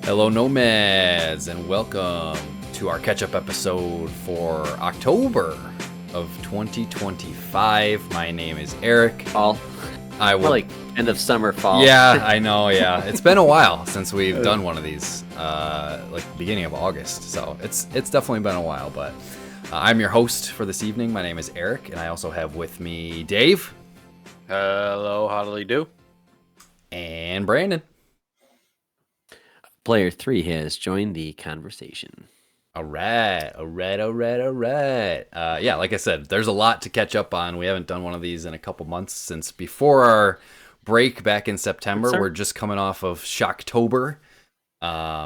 Hello, Nomads, and welcome to our catch-up episode for October of 2025. My name is Eric. Fall. Like end of summer, fall. Yeah, I know, yeah. It's been a while since we've done one of these, like beginning of August, so it's definitely been a while, but I'm your host for this evening. My name is Eric, and I also have with me Dave. Hello, how do you do? And Brandon. Player 3 has joined the conversation. All right. Yeah, like I said, there's a lot to catch up on. We haven't done one of these in a couple months since before our break back in September. We're just coming off of Shocktober,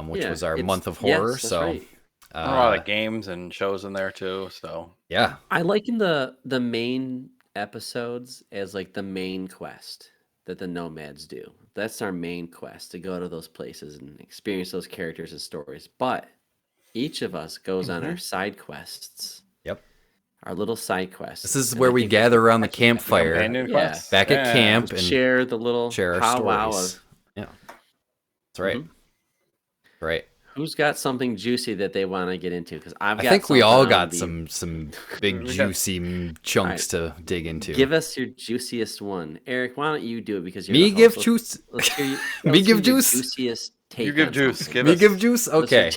which was our month of horror. Yes, so right. A lot of games and shows in there too. So yeah, I liken the main episodes as like the main quest that the Nomads do. That's our main quest, to go to those places and experience those characters and stories. But each of us goes on our side quests. Yep. Our little side quests. This is where we gather around the campfire back at camp and share the little powwow of. Yeah, that's right. Right. Who's got something juicy that they want to get into? Because I think we all got some big juicy chunks to dig into. Give us your juiciest one, Eric. Why don't you do it? Because you're me the give host. juice. Me give juice. Juiciest take. You give juice. Give juice. Okay.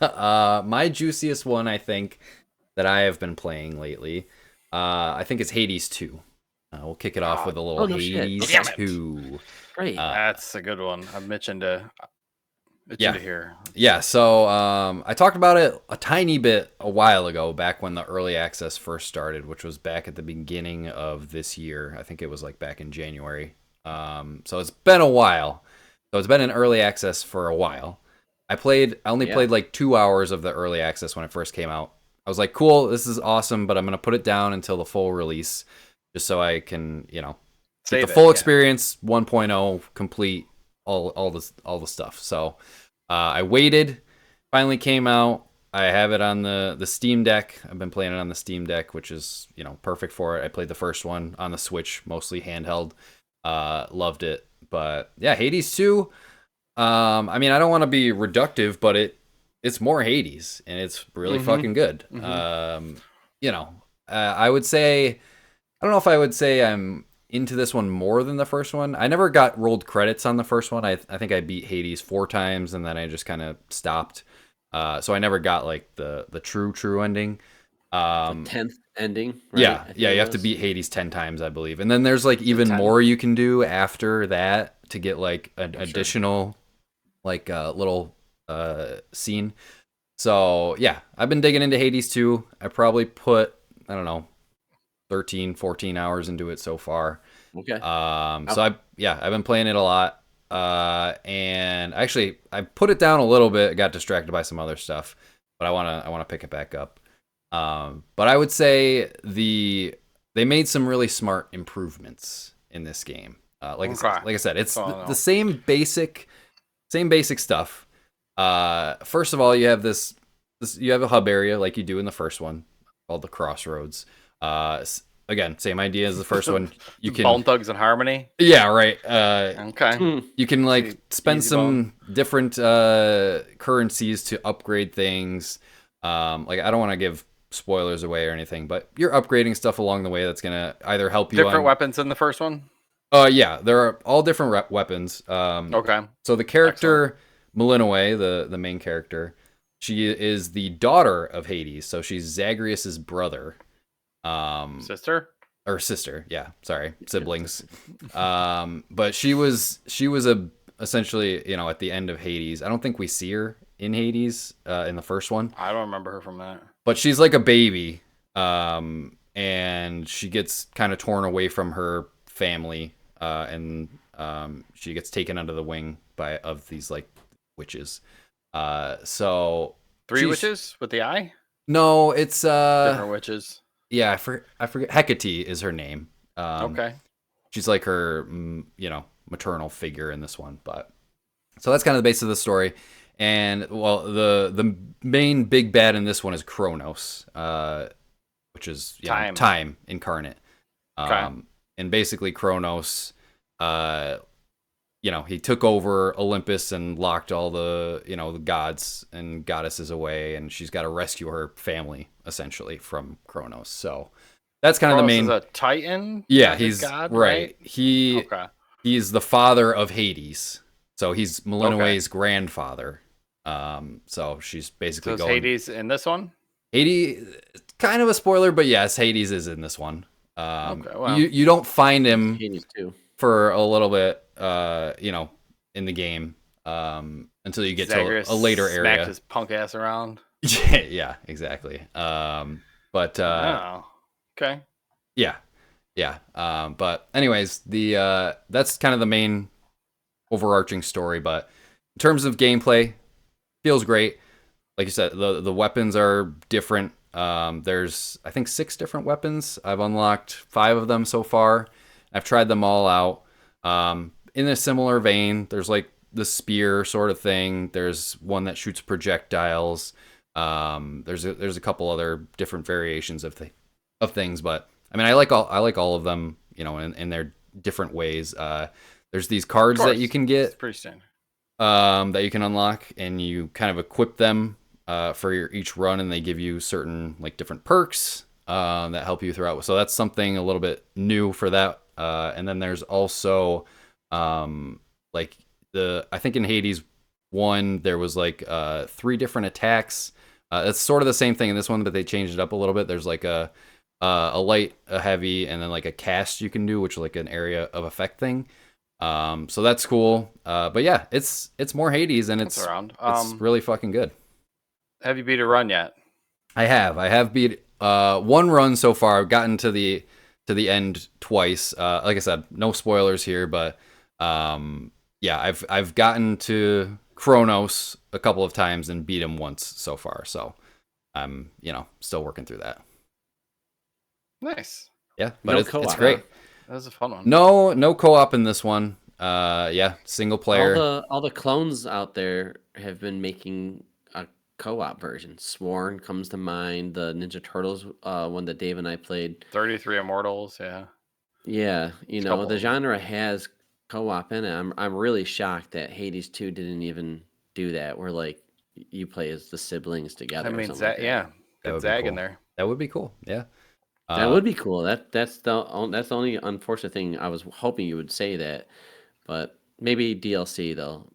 My juiciest one, I think, that I have been playing lately, I think it's Hades 2. We'll kick it off with a little Hades 2. Great. That's a good one. I'm itching to hear. Yeah, so I talked about it a tiny bit a while ago, back when the early access first started, which was back at the beginning of this year. I think it was like back in January. So it's been a while. So it's been in early access for a while. I only played like 2 hours of the early access when it first came out. I was like, cool, this is awesome, but I'm going to put it down until the full release, just so I can, get the full experience, 1.0, complete all the stuff. So I waited, finally came out. I have it on the Steam Deck. I've been playing it on the Steam Deck, which is, perfect for it. I played the first one on the Switch, mostly handheld. Loved it. But yeah, Hades 2, I mean, I don't want to be reductive, but it's more Hades, and it's really fucking good. I would say, I don't know if I would say I'm into this one more than the first one. I never got rolled credits on the first one. I think I beat Hades 4 times, and then I just kind of stopped. So I never got like the true ending. The 10th ending. Right? Yeah, you have to beat Hades 10 times, I believe. And then there's like even more you can do after that to get like an additional like little scene. So yeah, I've been digging into Hades 2. I probably put, I don't know, 13, 14 hours into it so far. Okay. So I've been playing it a lot. And actually I put it down a little bit, got distracted by some other stuff, but I wanna pick it back up. But I would say they made some really smart improvements in this game. Like I said, it's the same basic stuff. First of all, you have you have a hub area like you do in the first one, called the Crossroads. Again, same idea as the first one. You can Bone Thugs and Harmony. Yeah, right. Okay. You can like spend some different currencies to upgrade things. Like I don't want to give spoilers away or anything, but you're upgrading stuff along the way that's gonna either help you. Different weapons in the first one. Yeah, there are all different weapons. Okay. So the character Melinoe, the main character, she is the daughter of Hades, so she's Zagreus's brother. Sister? Or sister, yeah. Sorry, siblings. But she was essentially, at the end of Hades. I don't think we see her in Hades in the first one. I don't remember her from that. But she's like a baby, and she gets kind of torn away from her family, and she gets taken under the wing of these like witches. So 3 witches with the eye? No, it's different witches. Yeah, I forget. Hecate is her name. Okay. She's like her, maternal figure in this one. But so that's kind of the base of the story. And well, the main big bad in this one is Kronos, which is time incarnate. Okay. And basically Kronos, he took over Olympus and locked all the the gods and goddesses away, and she's got to rescue her family essentially from Kronos. So that's kind of the Kronos main. is a Titan. Yeah, not a he's god, right. right? Okay. He's the father of Hades, so he's Melinoe's Okay. grandfather. So she's basically So is going. Hades in this one? Hades, kind of a spoiler, but yes, Hades is in this one. Okay, well. You don't find him Hades too. for a little bit, in the game, until you get Zagreus to a later smacked area. his punk ass around. Yeah, exactly. But Oh, okay. yeah. But anyways, the that's kind of the main overarching story. But in terms of gameplay, feels great. Like you said, the weapons are different. There's I think 6 different weapons. I've unlocked 5 of them so far. I've tried them all out. In a similar vein, there's like the spear sort of thing. There's one that shoots projectiles. There's a couple other different variations of things, but I mean, I like all of them, in their different ways. There's these cards that you can It's get, pretty standard. that you can unlock, and you kind of equip them for each run, and they give you certain like different perks that help you throughout. So that's something a little bit new for that. And then there's also like I think in Hades 1 there was like 3 different attacks. It's sort of the same thing in this one, but they changed it up a little bit. There's like a light, a heavy, and then like a cast you can do, which is like an area of effect thing. So that's cool. But yeah, it's more Hades, and it's really fucking good. Have you beat a run yet? I have beat 1 run so far. I've gotten to the end twice. Like I said, no spoilers here, but yeah, I've gotten to Kronos a couple of times and beat him once so far. So I'm still working through that. Nice. Yeah, but No it's co-op, great. That was a fun one. No co-op in this one. Yeah, single player. All the clones out there have been making a co-op version. Sworn comes to mind. The Ninja Turtles one that Dave and I played. 33 Immortals, yeah. Yeah, Couple the of them. genre has co-op in it. I'm really shocked that Hades 2 didn't even do that. Where like you play as the siblings together. I or mean, something like that. yeah. That Get would be Zag cool. in there. That would be cool. Yeah. That would be cool. That's the only unfortunate thing. I was hoping you would say that, but maybe DLC they'll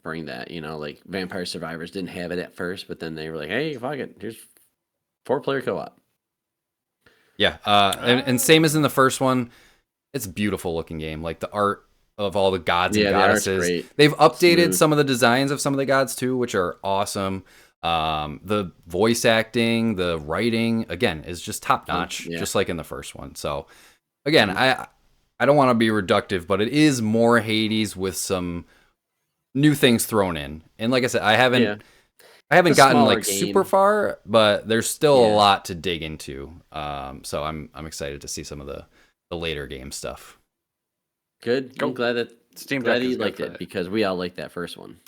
bring that. Like Vampire Survivors didn't have it at first, but then they were like, "Hey, fuck it, here's 4-player co-op." Yeah. And same as in the first one, it's a beautiful looking game. Like the art of all the gods and Yeah, the art's goddesses. great. They've updated Smooth. some of the designs of some of the gods too, which are awesome. The voice acting, the writing, again, is just top notch, Yeah. just like in the first one. So again, I don't want to be reductive, but it is more Hades with some new things thrown in. And like I said, I haven't Yeah. gotten It's a like smaller super game. far, but there's still a Yeah. lot to dig into. So I'm excited to see some of the later game stuff. Good. Go. I'm glad that Steam Deck he is good liked for it that. because we all liked that first one.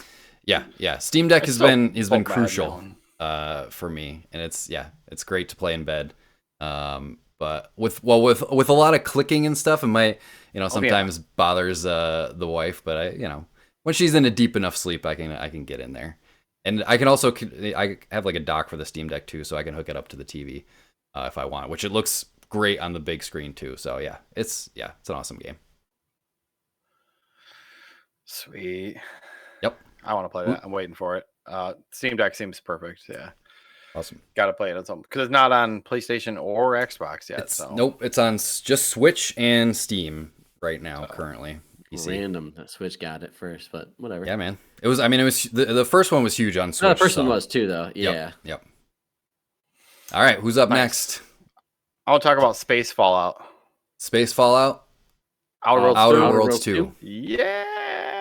Yeah. Steam Deck I has still been felt bad crucial now. for me, and it's great to play in bed. But with a lot of clicking and stuff, it might sometimes bothers the wife. But I when she's in a deep enough sleep, I can get in there, and I can also I have like a dock for the Steam Deck too, so I can hook it up to the TV if I want, which it looks great on the big screen too. So yeah, it's an awesome game. Sweet. Yep. I want to play that. I'm waiting for it. Steam Deck seems perfect. Yeah. Awesome. Got to play it on something because it's not on PlayStation or Xbox yet. Nope, it's on just Switch and Steam right now currently. PC. Random that Switch got it first, but whatever. Yeah, man. It was the first one was huge on Switch. No, the first one was too, though. Yeah. Yep. All right, who's up next? I want to talk about Space Fallout. Space Fallout? Outer Worlds 2. Yeah.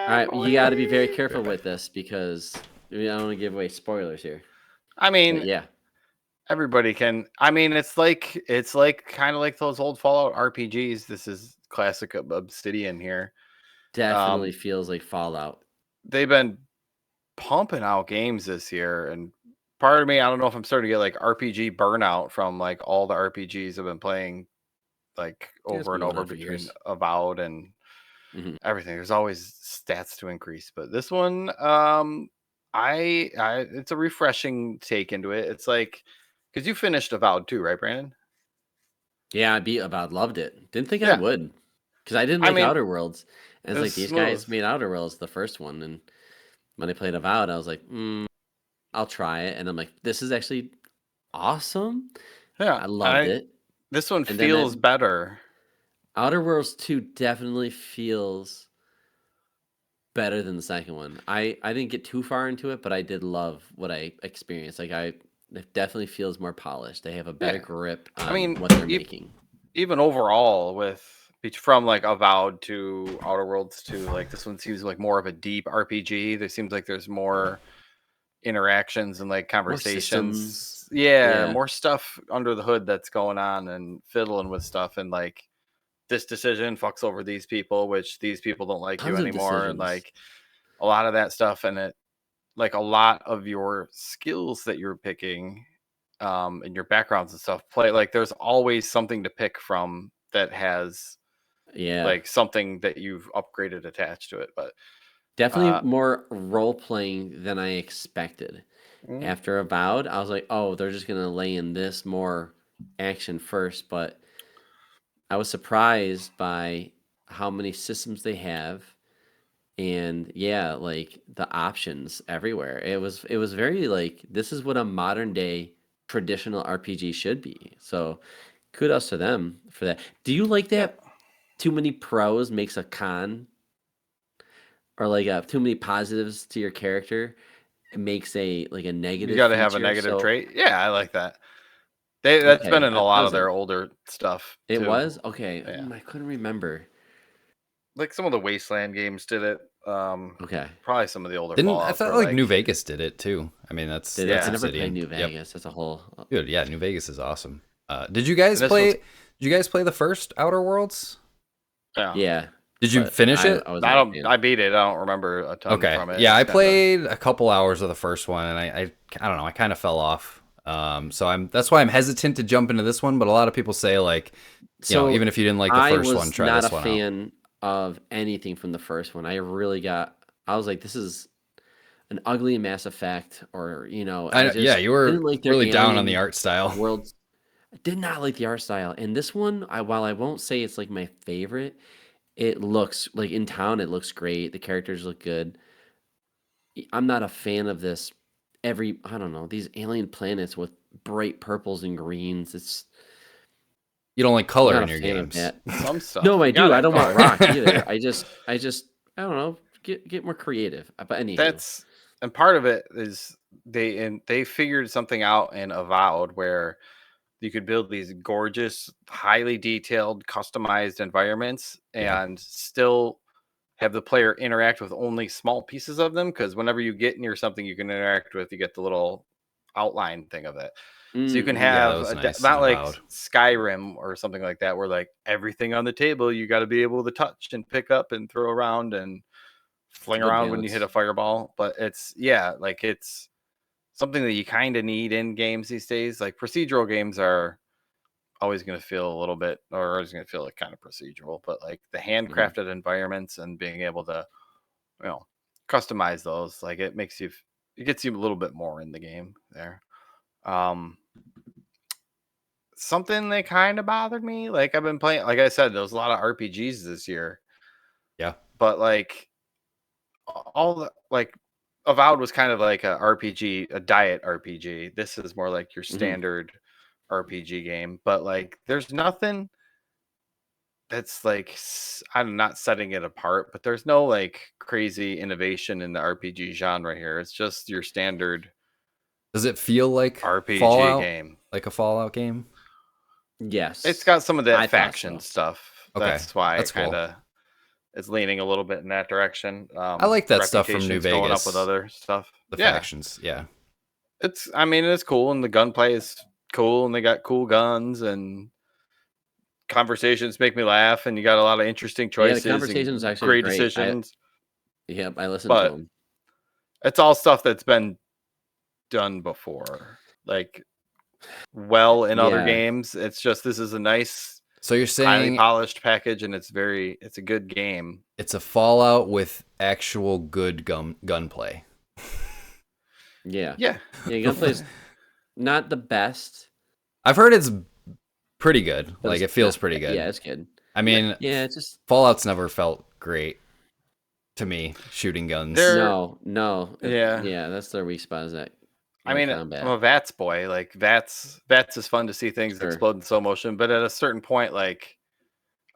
All right, you got to be very careful with this because I don't want to give away spoilers here. I mean, But yeah. everybody can. I mean, it's like kind of like those old Fallout RPGs. This is classic Obsidian here. Definitely feels like Fallout. They've been pumping out games this year, and part of me, I don't know if I'm starting to get like RPG burnout from like all the RPGs I've been playing, like Yeah, it's over and been going over on for between years. Avowed and everything. There's always stats to increase, but this one, it's a refreshing take into it. It's like, because you finished Avowed too, right, Brandon? Yeah, I beat About loved it. Didn't think I Yeah. would, because I didn't I like mean, Outer Worlds. And it's like it's these smooth. guys made Outer Worlds the first one, and when I played Avowed, I was like, I'll try it, and I'm like, this is actually awesome. Yeah, I loved it. this one And then feels better. Outer Worlds 2 definitely feels better than the second one. I didn't get too far into it, but I did love what I experienced. Like it definitely feels more polished. They have a better Yeah. grip I on mean, what they're making. Even overall, from like Avowed to Outer Worlds to like this one seems like more of a deep RPG. There seems like there's more interactions and like conversations. Yeah. More stuff under the hood that's going on and fiddling with stuff, and like this decision fucks over these people, which these people don't like Tons you of anymore, and decisions. like a lot of that stuff, and it like a lot of your skills that you're picking and your backgrounds and stuff play, like there's always something to pick from that has like something that you've upgraded attached to it. But definitely more role playing than I expected. After Avowed, I was like, oh, they're just gonna lay in this more action first, but I was surprised by how many systems they have, and like the options everywhere. It was very like, this is what a modern day traditional RPG should be. So kudos to them for that. Do you like that too many pros makes a con, or like too many positives to your character it makes a negative you got to have a feature? negative So trait. Yeah, I like that. That's been okay, in a lot of their older stuff it too. was okay. Yeah. I couldn't remember. Like some of the Wasteland games did it. Okay, Probably some of the older Didn't I Fallouts thought were like New Vegas did it too? I mean, that's I never Obsidian. played New Yep. Vegas. That's a whole. Dude, yeah, New Vegas is awesome. Did you guys And this play? one's- Did you guys play the first Outer Worlds? Yeah. Did you but finish it? I was I not a don't. fan. I beat it. I don't remember a ton Okay. from it. Yeah, I It's kinda- played a couple hours of the first one, and I don't know. I kind of fell off. So that's why I'm hesitant to jump into this one. But a lot of people say like, So even if you didn't like the first one, try not this a one out. fan of anything from the first one. I was like, this is an ugly Mass Effect, or you were didn't like their really down on the alien art style. worlds. I did not like the art style. And this one, while I won't say it's like my favorite, it looks like in town, it looks great. The characters look good. I'm not a fan of this. I don't know, these alien planets with bright purples and greens. You don't like color Not in a your fan of games. that. Some stuff. No, I You do. gotta I have don't want color. rock either. I just I don't know. Get more creative. But anywho, And part of it is they figured something out in Avowed where you could build these gorgeous, highly detailed, customized environments and still have the player interact with only small pieces of them, because whenever you get near something you can interact with, you get the little outline thing of it. So you can Yeah, that have was nice not and like Avowed. Skyrim or something like that, where like everything on the table you got to be able to touch and pick up and throw around and fling good around when you hit a balance. fireball. But it's something that you kind of need in games these days. Like procedural games are always going to feel a little bit, or always going to feel like kind of procedural, but like the handcrafted environments and being able to, customize those, like it gets you a little bit more in the game there. Something that kind of bothered me, like I've been playing, like I said, there was a lot of RPGs this year. Yeah. But like all the like Avowed was kind of like a RPG, a diet RPG. This is more like your standard RPG game, but like there's nothing that's like, I'm not setting it apart, but there's no like crazy innovation in the RPG genre here. It's just your standard Does it feel like RPG Fallout? game. Like a Fallout game? Yes. It's got some of that I thought faction so. stuff. Okay, That's why that's it kind of is leaning a little bit in that direction. I like that stuff from New Reputation's going up Vegas. with other stuff. The factions, yeah. It's cool, and the gunplay is cool, and they got cool guns, and conversations make me laugh, and you got a lot of interesting choices. The conversation's and actually great great. decisions. I listened to them. It's all stuff that's been done before, like in other games. It's just, this is a nice So you're highly saying polished package, and it's a good game. it's a Fallout with actual good gunplay. Yeah. Yeah, Yeah, gunplay's not the best, I've heard it's pretty good. but Like, it it's feels not pretty good. yeah, it's good. I mean, Yeah, it's just Fallout's never felt great to me, shooting guns. They're- no. Yeah. Yeah, that's their weak spot is that I mean, combat. I'm a VATS boy. Like VATS is fun to see things Sure. explode in slow motion, but at a certain point, like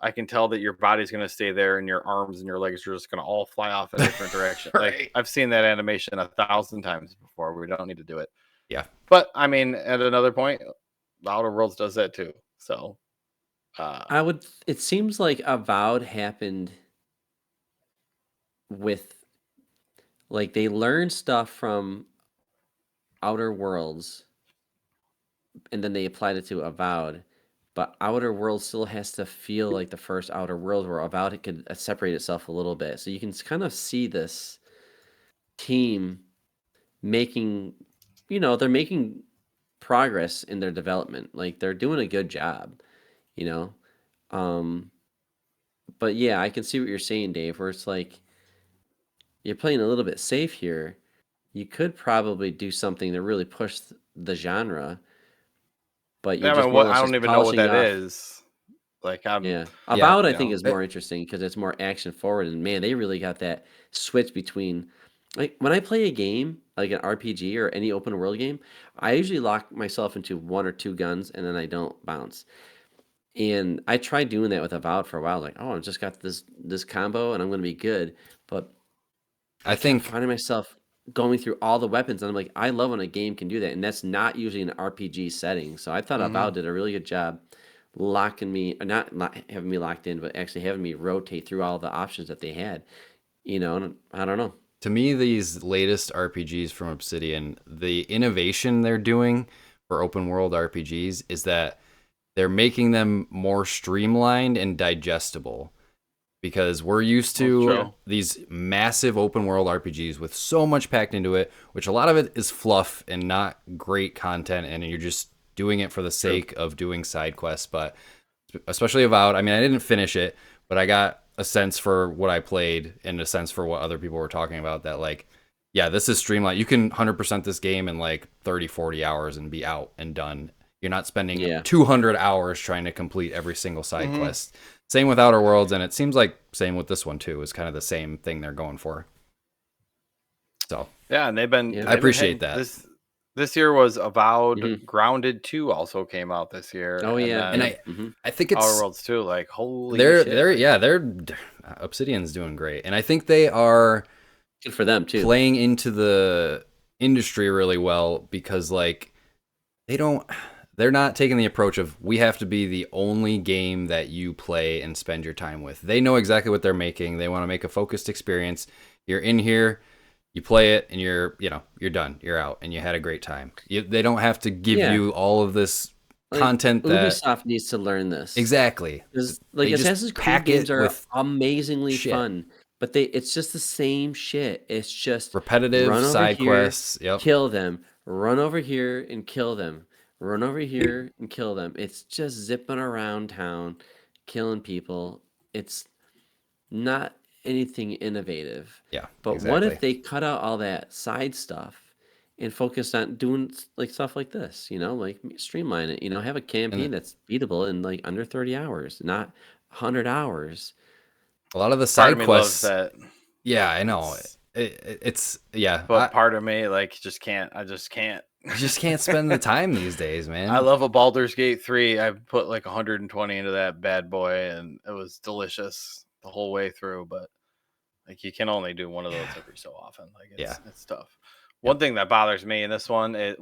I can tell that your body's going to stay there, and your arms and your legs are just going to all fly off in a different direction. Right. Like I've seen that animation 1,000 times before. We don't need to do it. Yeah. But I mean, at another point, the Outer Worlds does that too. So It seems like Avowed happened with like they learned stuff from Outer Worlds and then they applied it to Avowed, but Outer Worlds still has to feel like the first Outer Worlds where Avowed it could separate itself a little bit. So you can kind of see this team making, they're making progress in their development. Like they're doing a good job, you know. But yeah, I can see what you're saying, Dave, where it's like you're playing a little bit safe here. You could probably do something to really push the genre, but you're I just mean, more or what less I don't just even know what polishing that off. is. Like I'm Yeah. Yeah, Avowed, I you think, know, is more interesting because it's more action forward. And man, they really got that switch between. Like when I play a game, like an RPG or any open world game, I usually lock myself into one or two guns and then I don't bounce. And I tried doing that with Avowed for a while, like, oh, I just got this combo and I'm gonna be good. But I I kept think finding myself going through all the weapons, and I'm like, I love when a game can do that, and that's not usually an RPG setting. So I thought mhm. Avowed did a really good job locking me, or not having me locked in, but actually having me rotate through all the options that they had. And I don't know. to me, these latest RPGs from Obsidian, the innovation they're doing for open world RPGs is that they're making them more streamlined and digestible. Because we're used to true. these massive open world RPGs with so much packed into it, which a lot of it is fluff and not great content, and you're just doing it for the sake of doing side quests. But especially Avowed, I mean, I didn't finish it, but I got a sense for what I played and a sense for what other people were talking about that, like, yeah, this is streamlined. You can 100% this game in like 30, 40 hours and be out and done. You're not spending Yeah. 200 hours trying to complete every single side Mhm. quest. Same with Outer Worlds, and it seems like same with this one too. Is kind of the same thing they're going for. So Yeah, and they've been. Yeah. they've I been appreciate hitting- that. This year was Avowed. Mhm. Grounded 2 also came out this year. Oh yeah, and then I think Outer it's Worlds 2. Like holy they're shit. they're Obsidian's doing great, and I think they are good for them too. playing into the industry really well because like they're not taking the approach of we have to be the only game that you play and spend your time with. They know exactly what they're making. They want to make a focused experience. You're in here, you play it, and you're done. You're out, and you had a great time. They don't have to give Yeah. you all of this Like, content that Ubisoft needs to learn this. exactly. Because like They just Assassin's Creed pack games it are with amazingly shit. fun, but it's just the same shit. It's just repetitive run over side here, quests. Yep. kill them, run over here and kill them, run over here and kill them. It's just zipping around town, killing people. It's not anything innovative. Yeah. But exactly. what if they cut out all that side stuff and focused on doing like stuff like this, like streamline it, have a campaign that's beatable in like under 30 hours, not 100 hours. a lot of the Part side of me loves quests? that, Yeah, I know. It's yeah. but part of me like just can't. I just can't. I just can't spend the time these days, man. I love a Baldur's Gate 3. I put like 120 into that bad boy, and it was delicious the whole way through. But like, you can only do one of those every so often. Like, it's tough. One thing that bothers me in this one is,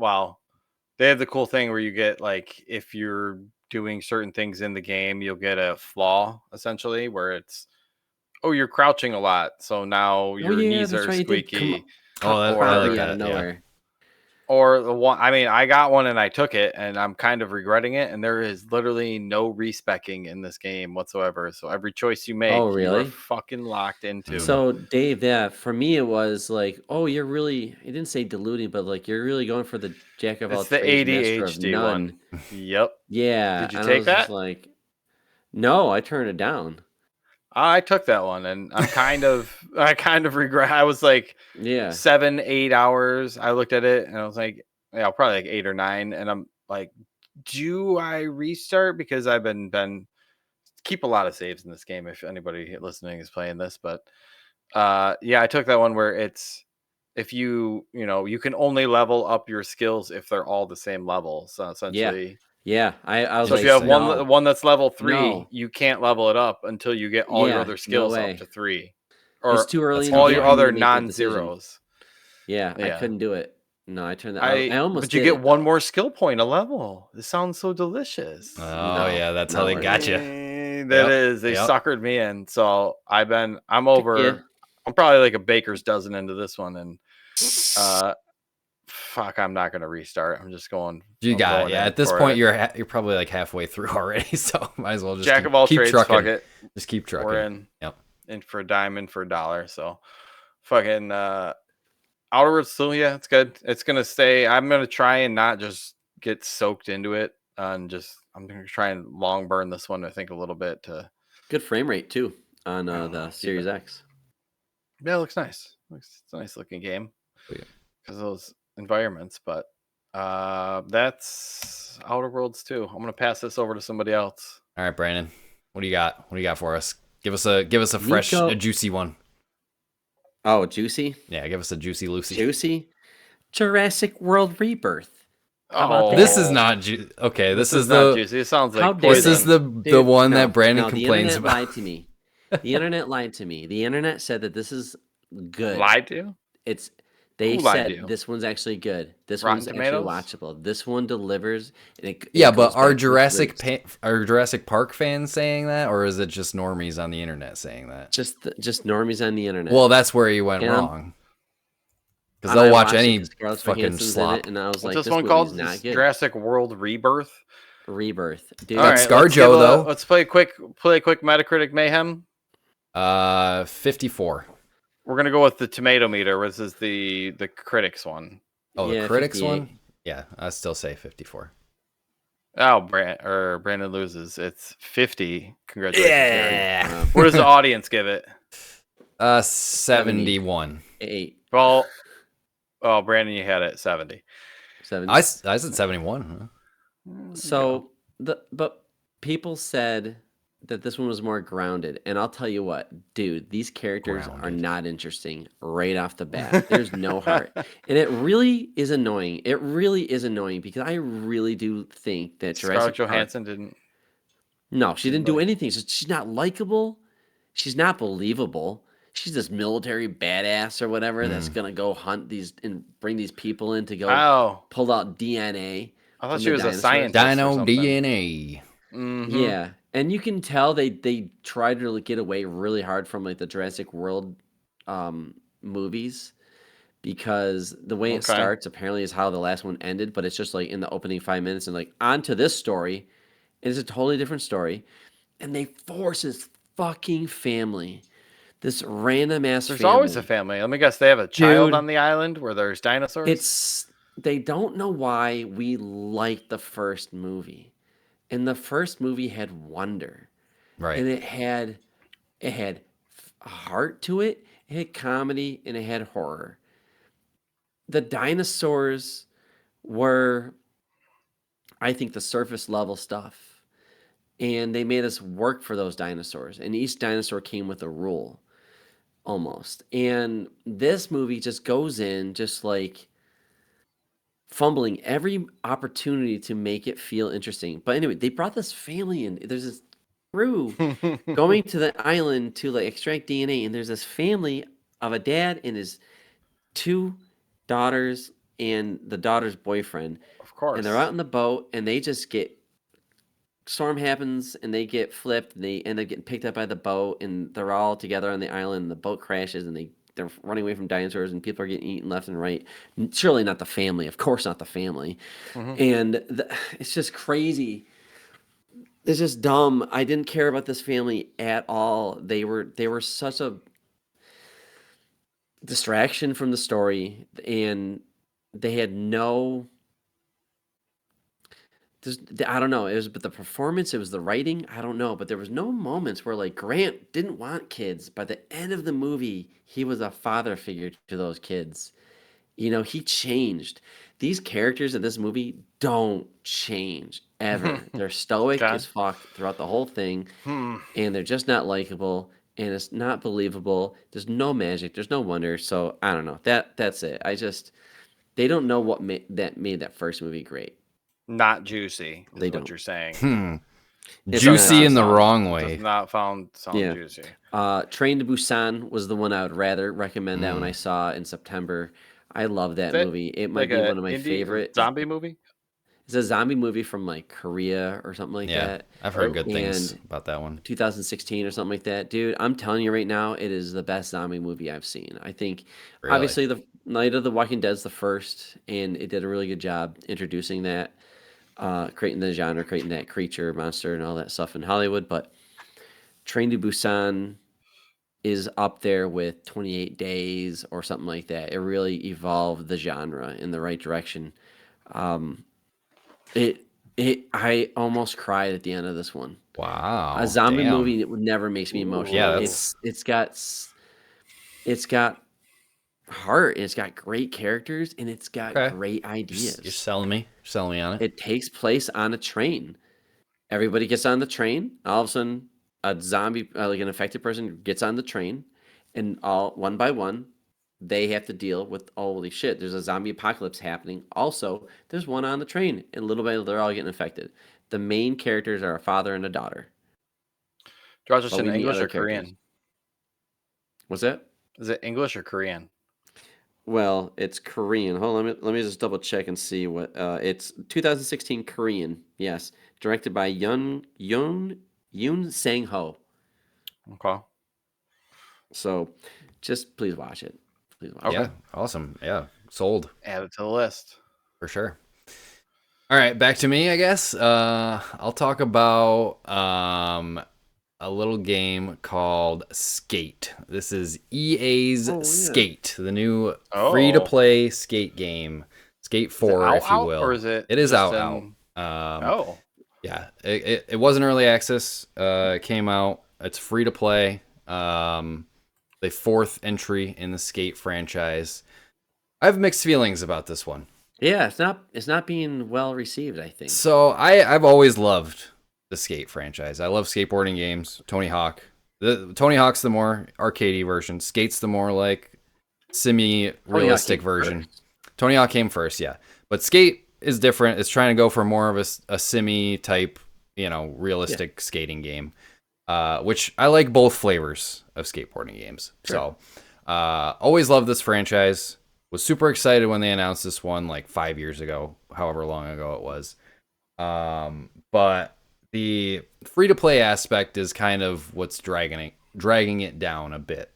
they have the cool thing where you get like, if you're doing certain things in the game, you'll get a flaw essentially where it's, oh, you're crouching a lot, so now your knees that's are right. It did squeaky. I Or- like me out of that. Yeah. nowhere. Or the one, I mean, I got one and I took it, and I'm kind of regretting it. And there is literally no respecking in this game whatsoever. So every choice you make, Oh, you are really? fucking locked into. So Dave, yeah, for me it was like, oh, you're really, he didn't say diluting, but like you're really going for the jack of all It's the trades, master of ADHD none. one. Yep. Yeah, Did you and I take was just that? like, No, I turned it down. I took that one, and I kind of regret. I was like Yeah. 7-8 hours. I looked at it and I was like, yeah, probably like 8 or 9. And I'm like, do I restart? Because I've been keep a lot of saves in this game if anybody listening is playing this. But yeah, I took that one where it's if you can only level up your skills if they're all the same level. So Yeah. essentially, Yeah. I was so if like, you have no. one that's level 3, No. you can't level it up until you get all your Yeah. other No skills up way. to 3, It's or too early That's in the all game your hard. for me other to make that decision. non-zeros. Yeah, I Yeah. couldn't do it. No, I turned that. I almost But you did get it one though. more skill point a level. This sounds so delicious. Oh No, yeah, that's how not they worth it. got you. That Yep. is, they Yep. suckered me in. So I'm Yeah. over. I'm probably like a baker's dozen into this one, and fuck, I'm not gonna restart. I'm just going. You I'm got it. going Yeah. in At this for point, it. you're probably like halfway through already, so might as well just Jack of all keep trades. trucking. Fuck it. Just keep trucking. We're in. Yep. In for a dime, in for a dollar. So fucking Outer Worlds still, yeah, it's good. It's gonna stay. I'm gonna try and not just get soaked into it, and I'm gonna try and long burn this one. I think a little bit to. Good frame rate too on I don't the know, Series X. Yeah, it looks nice. It's a nice looking game Oh, yeah. because of those environments. But that's Outer Worlds too. I'm gonna pass this over to somebody else. All right, Brandon. What do you got? What do you got for us? Give us a fresh, Nico. a juicy one. Oh, juicy. Yeah, give us a juicy Lucy. Juicy. Jurassic World Rebirth. How Oh, about that? This is not okay. This is not the juicy. It sounds How like dare this is poison. the one no, that Brandon no, complains the internet about. lied to me. The internet lied to me. The internet said that this is good. Lied to? It's they Who lied to said you? this one's actually good. This Rotten one's Tomatoes? actually watchable. This one delivers. And it Yeah, goes but are back to its roots. Are Jurassic Park fans saying that, or is it just normies on the internet saying that? just normies on the internet. Well, that's where you went And wrong. Because and I they'll watch watched it any 'cause Scarlett fucking Johansson's in slop. it, and I was What's like, this one movie's called? not This good. Jurassic World Rebirth. Rebirth, dude. All Got right, ScarJo though. Let's play a quick Metacritic mayhem. 54. We're gonna go with the tomato meter. This is the critics one. Oh, Yeah, the critics 58. one. Yeah, I still say 54. Oh, Brandon loses. It's 50. Congratulations, Derry. Yeah. What does the audience give it? 71. 8. Well, oh, Brandon, you had it at 70. 7. I said 71. Huh? So but people said that this one was more grounded, and I'll tell you what, dude, these characters are Grounded. not interesting right off the bat. There's no heart, and it really is annoying. It really is annoying because I really do think that Scarlett Jurassic Park. Johansson didn't. No, she didn't do anything. She's not likable. She's not believable. She's this military badass or whatever that's gonna go hunt these and bring these people in to go Oh, pull out DNA. I thought from she the was a dinosaurs. scientist. or Dino something. DNA. Mhm. Yeah, and you can tell they tried to get away really hard from like the Jurassic World movies because the way it Okay. starts apparently is how the last one ended, but it's just like in the opening 5 minutes and like on to this story, and it's a totally different story, and they force this fucking family, this random ass There's family. always a family. Let me guess. They have a child Dude. on the island where there's dinosaurs. They don't know why we like the first movie. And the first movie had wonder, Right. and it had a heart to it. It had comedy and it had horror. The dinosaurs were, I think, the surface level stuff, and they made us work for those dinosaurs. And each dinosaur came with a rule, almost. And this movie just goes in just like fumbling every opportunity to make it feel interesting. But anyway, they brought this family in. There's this crew going to the island to like extract DNA, and there's this family of a dad and his 2 daughters and the daughter's boyfriend, Of course. and they're out in the boat, and they just get storm happens, and they get flipped, and they end up getting picked up by the boat, and they're all together on the island, and the boat crashes, and they're running away from dinosaurs, and people are getting eaten left and right. Surely not the family. Of course not the family. And it's just crazy. It's just dumb. I didn't care about this family at all. They were such a distraction from the story, and they had no I don't know. It was but the performance, it was the writing. I don't know, but there was no moments where like Grant didn't want kids. By the end of the movie, he was a father figure to those kids. He changed. These characters in this movie don't change ever. They're stoic Okay. as fuck throughout the whole thing, Hmm. and they're just not likable, and it's not believable. There's no magic. There's no wonder. So I don't know. That's it. They don't know what made that first movie great. Not juicy is They what don't. you're saying. It's Juicy in the sound- wrong Does way. not sound Yeah. juicy. Train to Busan was the one I would rather recommend that when I saw in September. I love that Is that movie. It might like be a one of my indie favorite. zombie movie? It's a zombie movie from like Korea or something like Yeah, that. I've heard good things And about that one. 2016 or something like that. Dude, I'm telling you right now, it is the best zombie movie I've seen. I think Really? obviously the Night of the Walking Dead's the first, and it did a really good job introducing that, creating the genre, creating that creature, monster, and all that stuff in Hollywood. But Train to Busan is up there with 28 Days or something like that. It really evolved the genre in the right direction. Um, I almost cried at the end of this one. Wow. A zombie damn. movie it would never makes me emotional. Yeah, that's- It's got heart, and it's got great characters, and it's got Okay. great You're ideas. selling me. You're selling me on it. It takes place on a train. Everybody gets on the train. All of a sudden, a zombie, like an infected person, gets on the train, and all one by one, they have to deal with holy shit. There's a zombie apocalypse happening. Also, there's one on the train, and little by little, they're all getting infected. The main characters are a father and a daughter. Do you watch this But in we meet English other or characters. Korean? What's that? Is it English or Korean? Well, it's Korean. Hold on, let me just double check and see what it's 2016 Korean. Yes, directed by Yoon Sang Ho. Okay. So, just please watch it. Please watch Okay. Yeah, awesome. Yeah, sold Add it to the list. for sure. All right, back to me, I guess. I'll talk about a little game called Skate. This is EA's Oh, yeah. Skate, the new Oh. free-to-play skate game. Skate 4, out, if you out, will. or is it It is just out. in- Oh. Yeah, it wasn't early access. It came out. It's free to play. The fourth entry in the Skate franchise. I have mixed feelings about this one. Yeah, it's not being well received, I think. So I've always loved the Skate franchise. I love skateboarding games. Tony Hawk. Tony Hawk's the more arcadey version. Skate's the more like semi-realistic version. First. Tony Hawk came first, yeah. But Skate is different. It's trying to go for more of a semi-type, realistic skating game, which I like both flavors of skateboarding games. Sure. So always loved this franchise. Was super excited when they announced this one like 5 years ago, however long ago it was. But the free-to-play aspect is kind of what's dragging it down a bit.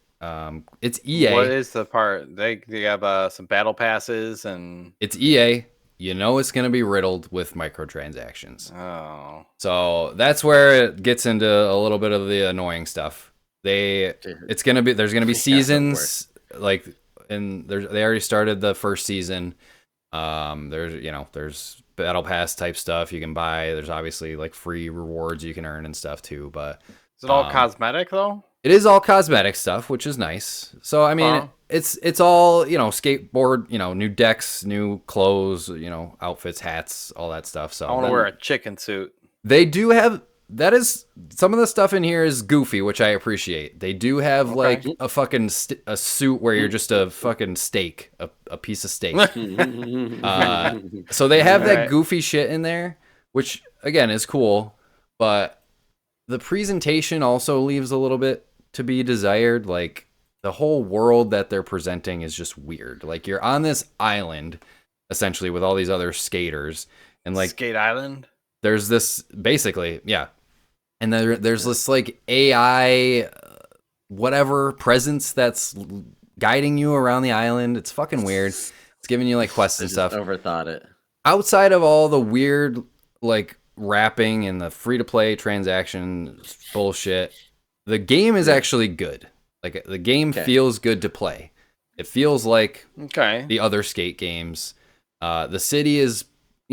It's EA. What is the part? They have some battle passes and It's EA. It's going to be riddled with microtransactions. oh, So that's where it gets into a little bit of the annoying stuff. There's going to be seasons and they already started the first season. There's battle pass type stuff you can buy. There's obviously like free rewards you can earn and stuff too, but is it all cosmetic though? it is all cosmetic stuff, which is nice. So I mean, it's all skateboard, new decks, new clothes, outfits, hats, all that stuff. So I want to wear a chicken suit. they do have that is some of the stuff in here is goofy, which I appreciate. They do have like a fucking a suit where you're just a fucking steak, a piece of steak. So they have that Alright. goofy shit in there, which again is cool, but the presentation also leaves a little bit to be desired. Like the whole world that they're presenting is just weird. Like you're on this island essentially with all these other skaters, and like Skate Island. there's this basically, yeah. And there's this like AI whatever presence that's guiding you around the island. It's fucking weird. It's giving you like quests I and just stuff. overthought it. Outside of all the weird like wrapping and the free to play transaction bullshit, the game is actually good. Like the game feels good to play. It feels like Okay. the other skate games. The city is,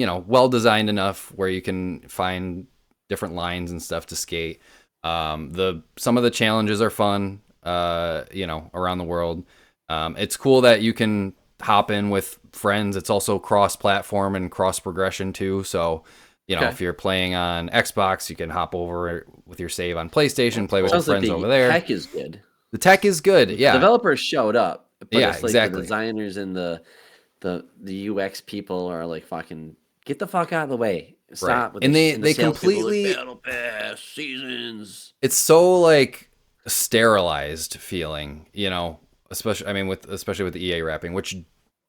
well designed enough where you can find different lines and stuff to skate. Some of the challenges are fun, around the world. It's cool that you can hop in with friends. It's also cross-platform and cross-progression too. So, if you're playing on Xbox, you can hop over with your save on PlayStation, play with your friends over there. The tech is good. The tech is good. Yeah. The developers showed up, but Yeah, it's like exactly. the designers and the UX people are like, fucking get the fuck out of the way. Stop. Right. And they completely like, Battle Pass seasons. It's so like sterilized feeling, especially with the EA wrapping, which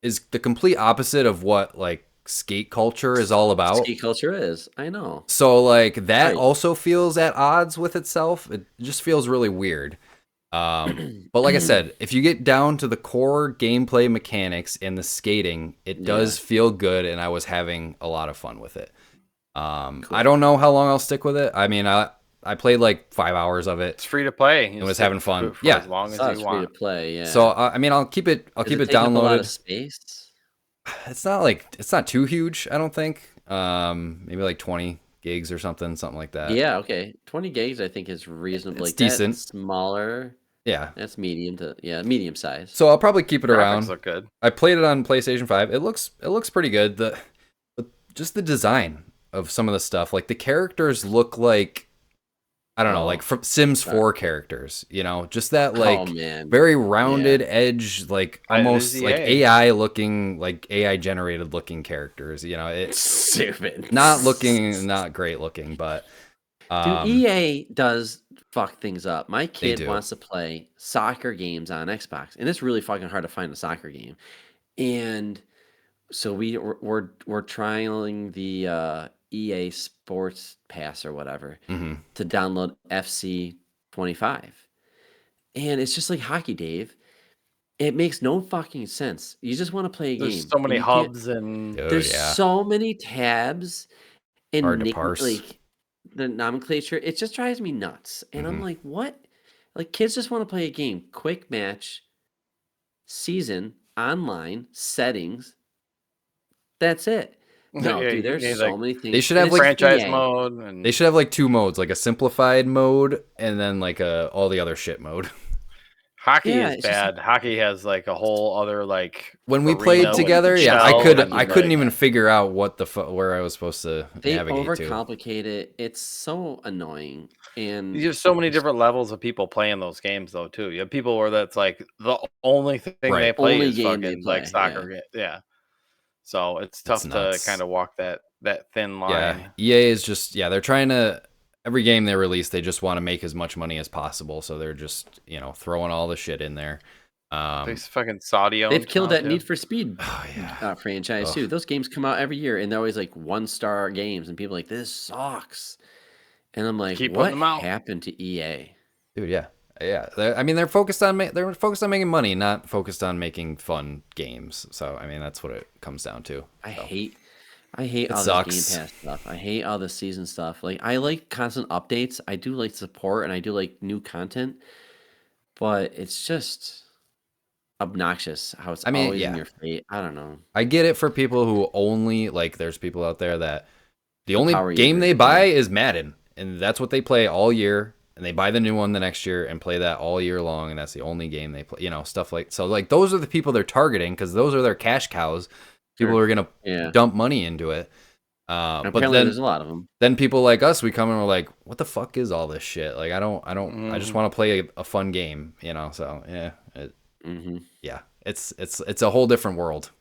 is the complete opposite of what like skate culture is all about. Skate culture is, I know. So like that also feels at odds with itself. It just feels really weird. But like I said, if you get down to the core gameplay mechanics and the skating, it does feel good, and I was having a lot of fun with it. Cool. I don't know how long I'll stick with it. I mean, I played like 5 hours of it. It's free to play. It was having fun. For as long as you want. Free to play. Yeah. So I'll keep it. I'll keep it downloaded. A lot of space. It's not too huge. I don't think. Maybe like 20 gigs or something like that. Yeah. Okay. 20 gigs, I think, is reasonable. It's decent. That's smaller. Yeah. That's medium size. So I'll probably keep it around. Look good. I played it on PlayStation 5. It looks pretty good. Just the design of some of the stuff, like the characters look like, I don't know, like from Sims 4 characters, just that like very rounded edge, like almost like AI looking, like AI generated looking characters. It's stupid, not great looking, but dude, EA does fuck things up. My kid wants to play soccer games on Xbox, and it's really fucking hard to find a soccer game. And so we're trialing the EA Sports Pass or whatever to download FC 25, and it's just like hockey, Dave. It makes no fucking sense. You just want to play a game. There's so many hubs and there's so many tabs and hard to parse. Like the nomenclature. It just drives me nuts. And I'm like, what? Like kids just want to play a game. Quick match, season, online, settings. That's it. No, dude, there's so many things. They should have like franchise mode. And they should have like 2 modes, like a simplified mode and then like all the other shit mode. Hockey is bad. Hockey has like a whole other like. When we played together, I couldn't even figure out what where I was supposed to navigate to. They overcomplicate it. It's so annoying. And you have so many different levels of people playing those games though too. You have people where that's like the only thing they play is fucking like soccer game. Yeah. So it's tough to kind of walk that thin line. Yeah, EA is just they're trying to every game they release, they just want to make as much money as possible, so they're just throwing all the shit in there. These fucking Saudi. They've killed that Need for Speed franchise too. Those games come out every year, and they're always like 1-star games, and people are like, this sucks. And I'm like, what happened to EA? Dude, yeah. They're focused on making money, not focused on making fun games. So that's what it comes down to. I hate all this Game Pass stuff. I hate all the season stuff. Like I like constant updates. I do like support, and I do like new content. But it's just obnoxious how it's always in your face. I don't know. I get it for people who only like. There's people out there that the only game they buy is Madden, and that's what they play all year. And they buy the new one the next year and play that all year long, and that's the only game they play. Stuff like so. Like those are the people they're targeting because those are their cash cows. People are gonna dump money into it. But then there's a lot of them. Then people like us, we come and we're like, "What the fuck is all this shit?" Like I don't. I just want to play a fun game, So it's a whole different world.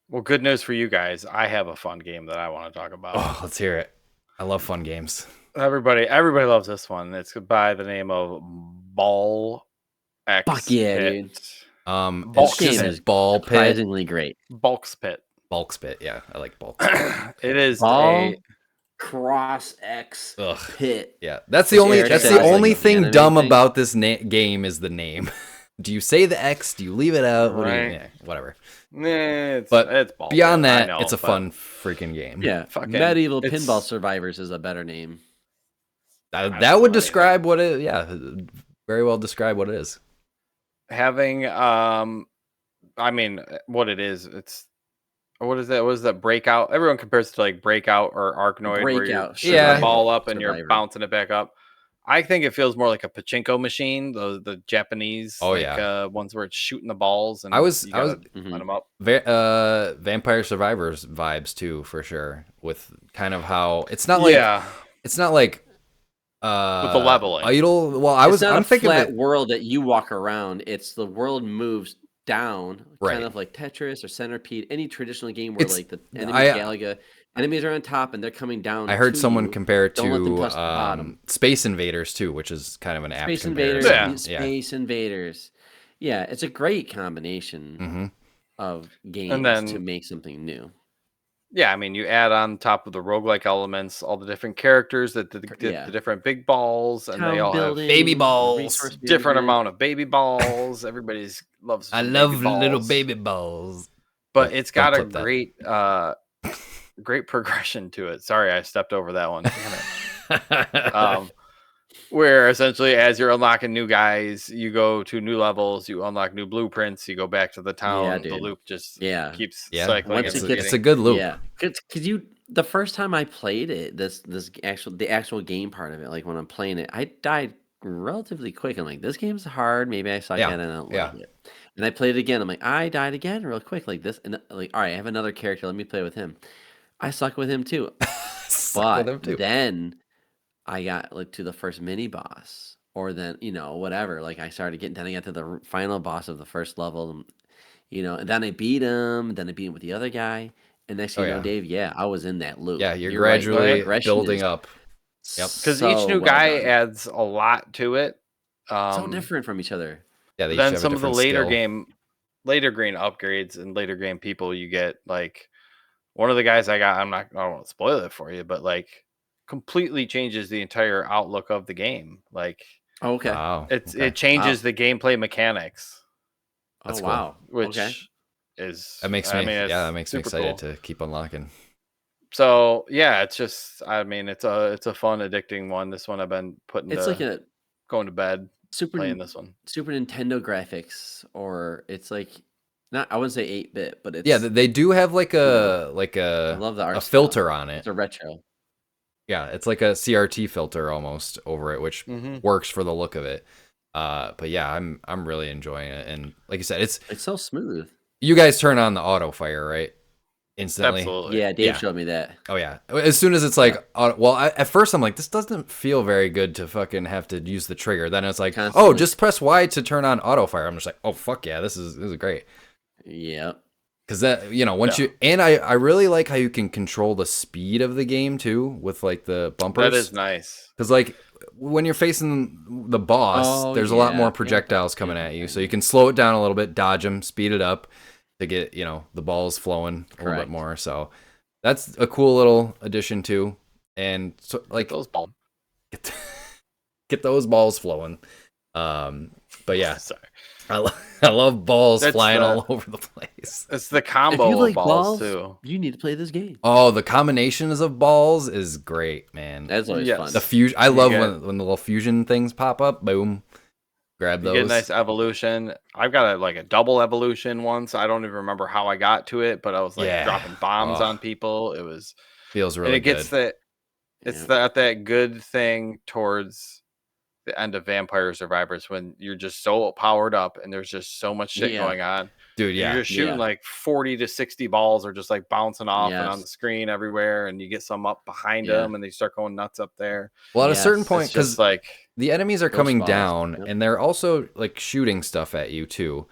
Well, good news for you guys. I have a fun game that I want to talk about. Oh, let's hear it. I love fun games. Everybody loves this one. It's by the name of Ball X. Fuck yeah, Pit. Dude. This game is Ball surprisingly great. Bulk's Pit. Bulk's Pit, yeah, I like Bulk's Pit. It is Ball Cross X Pit. Yeah, that's the only thing dumb about this game is the name. Do you say the X? Do you leave it out? Whatever. It's Ball beyond that, it's a fun freaking game. Yeah, Medieval Pinball Survivors is a better name. That would describe what it. Yeah, very well describe what it is. Having, what it is, it's what is that? What is that? Breakout. Everyone compares it to like Breakout or Arkanoid, where you're Breakout, shooting Yeah. the ball up and you're Survivor. bouncing it back up. I think it feels more like a pachinko machine, the Japanese ones where it's shooting the balls and I was you gotta Mhm. line them up. Vampire Survivors vibes too, for sure. With kind of how it's not like with the leveling. idle. Well, It's not I'm a thinking of flat it. world that you walk around. It's the world moves down, Right. kind of like Tetris or Centipede, any traditional game where It's like the enemies I Galaga, enemies are on top and they're coming down. I heard to someone you. compare it Don't let them to touch the bottom. Space Invaders too, which is kind of an apt Space comparison. Invaders, Yeah. Space Invaders. Yeah, it's a great combination Mm-hmm. of games then- to make something new. Yeah, I mean, you add on top of the roguelike elements all the different characters that the different big balls, and they Town all building, baby balls. resource different management. amount of baby balls. Everybody's loves. I some love baby balls. little baby balls. But it's got a clip that. great, great progression to it. Sorry, I stepped over that one. Damn it. Where essentially, as you're unlocking new guys, you go to new levels, you unlock new blueprints, you go back to the town. Yeah, the dude. loop just keeps Yeah. cycling. Once and it gets- it's a good loop. Yeah, because the first time I played it, the actual game part of it, like when I'm playing it, I died relatively quick. I'm like, this game's hard. Maybe I suck Yeah, at it. I don't yeah. like it. And I played it again. I'm like, I died again real quick, like this. And like, all right, I have another character. Let me play with him. I suck with him too. Suck with But him, too. then I got like to the first mini boss, or then whatever. Like I started getting, then I got to the final boss of the first level, and then I beat him. Then I beat him with the other guy, and next thing you know, yeah. Dave, I was in that loop. Yeah, you're right, the gradually progression building is up. Yep. Because so each new well guy done. adds a lot to it. So different from each other. Yeah, they each Then have a some of the different later skill. later game upgrades and later game people, you get like one of the guys I got. I don't want to spoil it for you, but like completely changes the entire outlook of the game. Like Oh, okay. Wow. it changes the gameplay mechanics, That's oh cool. wow. which Okay. is That makes me it's that makes me super excited cool. to keep unlocking. So yeah, it's just it's a fun, addicting one. This one I've been putting It's to like a going to bed Super playing this one. Super Nintendo graphics, or it's like not. I wouldn't say 8-bit, but it's Yeah, they do have like a I love the art a style. filter on it. It's a retro. Yeah, it's like a CRT filter almost over it, which works for the look of it. But yeah, I'm really enjoying it, and like you said, it's so smooth. You guys turn on the auto fire, right? Instantly. Absolutely. Yeah, Dave showed me that. Oh yeah. As soon as it's like, at first I'm like, this doesn't feel very good to fucking have to use the trigger. Then it's like, Constantly. just press Y to turn on auto fire. I'm just like, oh fuck yeah, this is great. Yeah. Because that, once you, and I really like how you can control the speed of the game too with like the bumpers. That is nice. Because like when you're facing the boss, there's a lot more projectiles coming at you, so you can slow it down a little bit, dodge them, speed it up to get the balls flowing a little bit more. So that's a cool little addition too. And so like Those balls. Get those balls flowing. But yeah, Sorry. I love balls flying all over the place. It's the combo If you like of balls too. You need to play this game. Oh, the combinations of balls is great, man. That's always fun. The fusion. I love when the little fusion things pop up. Boom. Grab those. You get a nice evolution. I've got a double evolution once. I don't even remember how I got to it, but I was like dropping bombs on people. It was feels really and it gets good. that good thing towards the end of Vampire Survivors when you're just so powered up and there's just so much shit going on. Dude, yeah. You're just shooting like 40 to 60 balls are just like bouncing off and on the screen everywhere, and you get some up behind them and they start going nuts up there. Well, at a certain point, because like the enemies are coming down and they're also like shooting stuff at you too.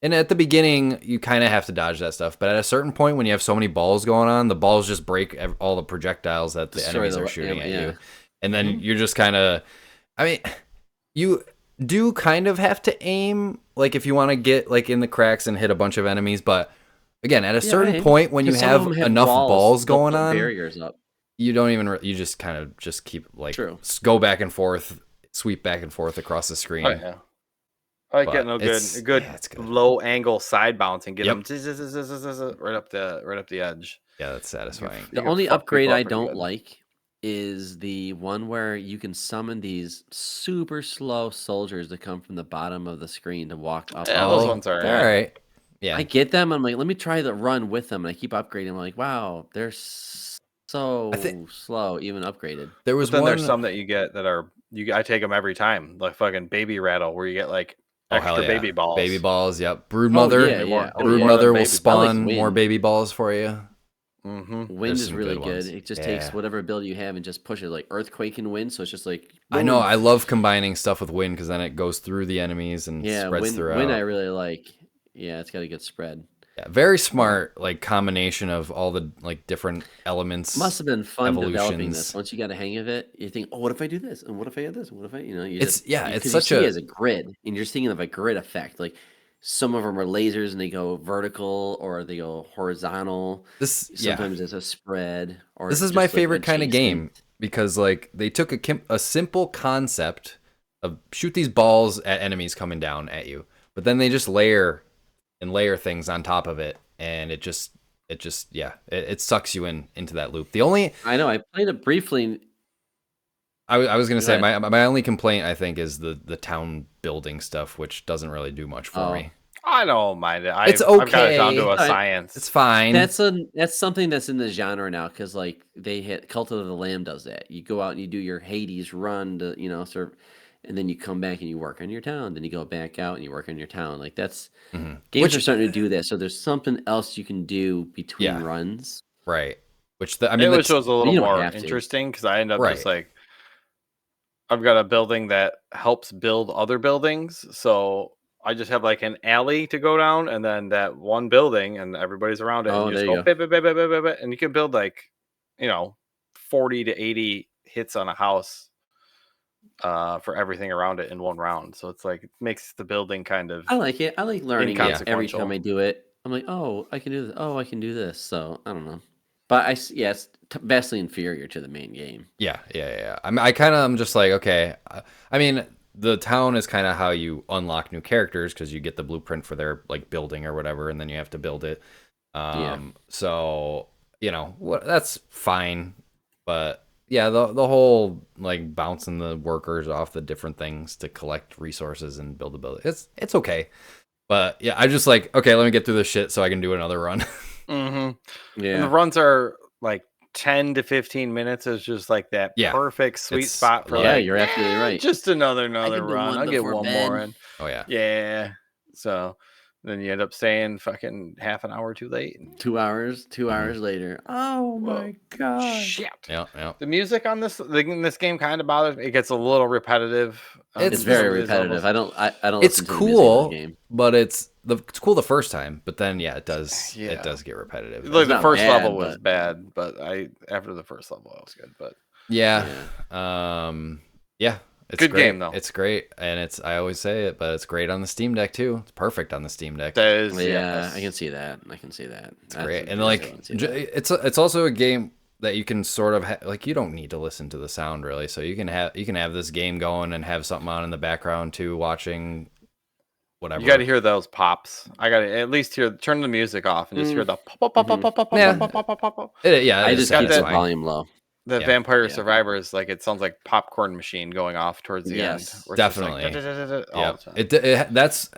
And at the beginning, you kind of have to dodge that stuff. But at a certain point, when you have so many balls going on, the balls just break all the projectiles that the enemies are shooting at you. And then you're just kind of... I mean, you do kind of have to aim, like if you want to get like in the cracks and hit a bunch of enemies. But again, at a certain point, when you have enough balls going on, barriers up. You don't even... You just kind of just keep like... Go back and forth, sweep back and forth across the screen. Oh, yeah. I like getting a good low angle side bounce and get them right up the edge. Yeah, that's satisfying. The only upgrade I don't like is the one where you can summon these super slow soldiers that come from the bottom of the screen to walk up. Yeah, those ones are all right. Yeah. I get them. I'm like, let me try the run with them. And I keep upgrading. I'm like, wow, they're I think so slow, even upgraded. there But was then there's one. some that you get that are I take them every time, like fucking baby rattle, where you get like Oh hell extra yeah, baby balls. baby balls. Yep. Oh Broodmother. yeah, yeah. Oh more yeah. Broodmother than will baby I like spawn more wind. baby balls for you. Mm-hmm. Wind There's is some really good good. ones. It just Yeah. takes whatever ability you have and just push it like earthquake and wind. So it's just like I know. boom. I love combining stuff with wind because then it goes through the enemies and Yeah, spreads throughout. wind I really like. Yeah, it's got a good spread. Yeah, very smart, like combination of all the like different elements. Must have been fun developing this. evolutions. Once you got a hang of it, you think, oh, what if I do this? And what if I add this? And what if I, you It's just, yeah, it's because you such see it a as a grid and you're just thinking of a grid effect. Like some of them are lasers and they go vertical or they go horizontal. this yeah. Sometimes there's a spread or This is my just, like, favorite kind of game adjacent. because like they took a simple concept of shoot these balls at enemies coming down at you, but then they just layer things on top of it, and it sucks you into that loop. The only I know I played it briefly. I was gonna Go say ahead. my only complaint I think is the town building stuff, which doesn't really do much for Oh. me. I don't mind it. It's I've got it down to okay. a science. It's fine. That's something that's in the genre now because like they hit Cult of the Lamb does that. You go out and you do your Hades run to sort of, and then you come back and you work on your town. Then you go back out and you work on your town. Like that's games Which are starting to do that. So there's something else you can do between Yeah. runs. right. Which I It mean was that's a little you don't more have to. interesting because I end up Right. just like I've got a building that helps build other buildings, so I just have like an alley to go down, and then that one building, and everybody's around it, and Oh, you just there go you bit, bit, bit, bit, bit, bit, bit, and you can build like 40 to 80 hits on a house for everything around it in one round. So it's like it makes the building kind of I like it. I like learning it every inconsequential. time I do it. I'm like, oh, I can do this. Oh, I can do this. So I don't know, but it's vastly inferior to the main game. Yeah. I mean, I kind of am just like, okay. I mean, the town is kind of how you unlock new characters because you get the blueprint for their like building or whatever, and then you have to build it. So that's fine, but yeah, the whole like bouncing the workers off the different things to collect resources and build a building, it's okay. But yeah, I just like, okay, let me get through this shit so I can do another run. Mm-hmm. Yeah. And the runs are like 10 to 15 minutes is just like that Yeah. perfect sweet It's spot for Yeah, like, you're absolutely right. just another can do run. one I'll get before one bed. more in. Oh yeah. Yeah. So then you end up staying fucking half an hour too late. 2 hours. 2 hours later. Oh my god. Shit. Yeah. The music on this game kind of bothers me. It gets a little repetitive. It's It's very some of these repetitive. levels. I don't It's listen to the music in cool, the game. but it's cool the first time, but then yeah, it does Yeah. get repetitive. Like the not first bad, level was but- bad, but after the first level I was good. But Yeah. It's Good great. game, though. It's great, and I always say it, but it's great on the Steam Deck too. It's perfect on the Steam Deck. that is Yeah, I can see that. It's Great, and like it's also a game that you can sort of like you don't need to listen to the sound really, so you can have this game going and have something on in the background too, watching whatever. You got to hear those pops. I got to at least turn the music off and just hear the pop, pop, pop, pop, pop, pop, Yeah. pop, pop, pop, pop, pop. I just keep the that- volume low. The Yeah. Vampire Yeah. Survivors, like it sounds like popcorn machine going off towards the Yes. end. where it's just like Definitely. da-da-da-da-da all Yeah, the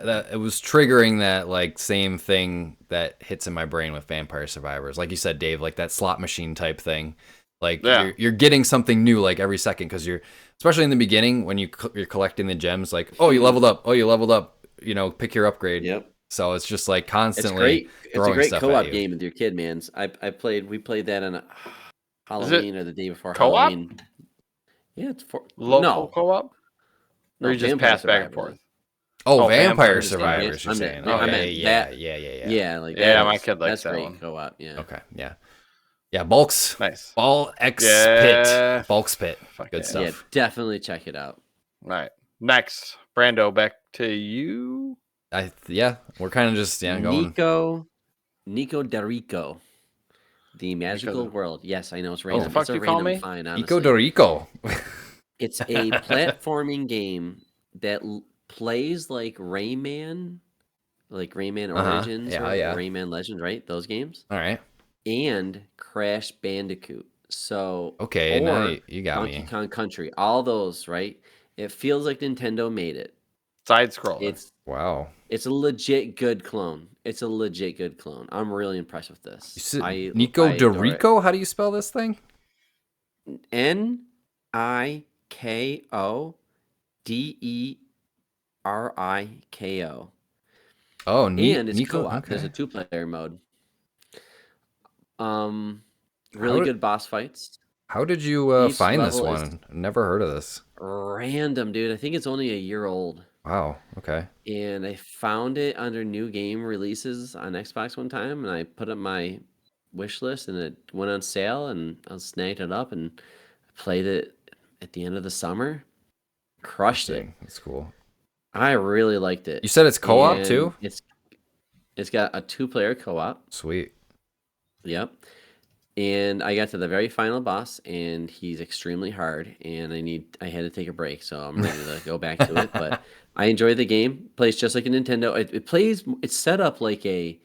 time. it was triggering that like same thing that hits in my brain with Vampire Survivors, like you said, Dave, like that slot machine type thing. Like Yeah. you're getting something new like every second because you're especially in the beginning when you're collecting the gems. Like you leveled up. Pick your upgrade. Yep. So it's just like It's constantly. great. It's a throwing great stuff co-op at you. game with your kid, man. We played that on Halloween or the day before co-op? Halloween. Yeah, it's for Local co-op? Or no, you just Vampire pass back and Survivors. forth? Oh, Oh, Vampire Vampire Survivors. Survivors. You're saying? I Oh, meant yeah. Yeah, like Yeah, that my is- kid likes that's that great one. co-op. Yeah. Okay. Yeah. Bulks. Nice. Ball X Yeah. Pit. Bulks Pit. Fuck Good yeah. stuff. Yeah, definitely check it out. All right. Next, Brando, back to you. We're kind of just going. Nikoderiko. The magical world. Yes, I know it's random. fuck It's a you call random me? find, honestly. Nikoderiko. It's a platforming game that plays like Rayman Origins Yeah, or yeah. Rayman Legends, right? Those games. All right. And Crash Bandicoot. So Okay, or now you got Donkey me. Kong Country. All those, right? It feels like Nintendo made it. Side scroller. It's Wow. it's a legit good clone. It's a legit good clone. I'm really impressed with You this. said I adore it. Nikoderiko? How do you spell this thing? Nikoderiko. Oh, And it's Nico. co-op. There's a Okay. 2-player mode. Really How good boss fights. how did you Each find this level is one? Never heard of this. random, dude. I think it's only a year old. Wow. Okay. And I found it under new game releases on Xbox one time, and I put up my wish list, and it went on sale, and I snagged it up and played it at the end of the summer. Crushed it. Interesting. That's cool. I really liked it. You said it's co-op And too? it's got a 2-player co-op. Sweet. Yep. And I got to the very final boss, and he's extremely hard, and I had to take a break, so I'm ready to go back to it. But I enjoy the game. Plays just like a Nintendo. It's set up like a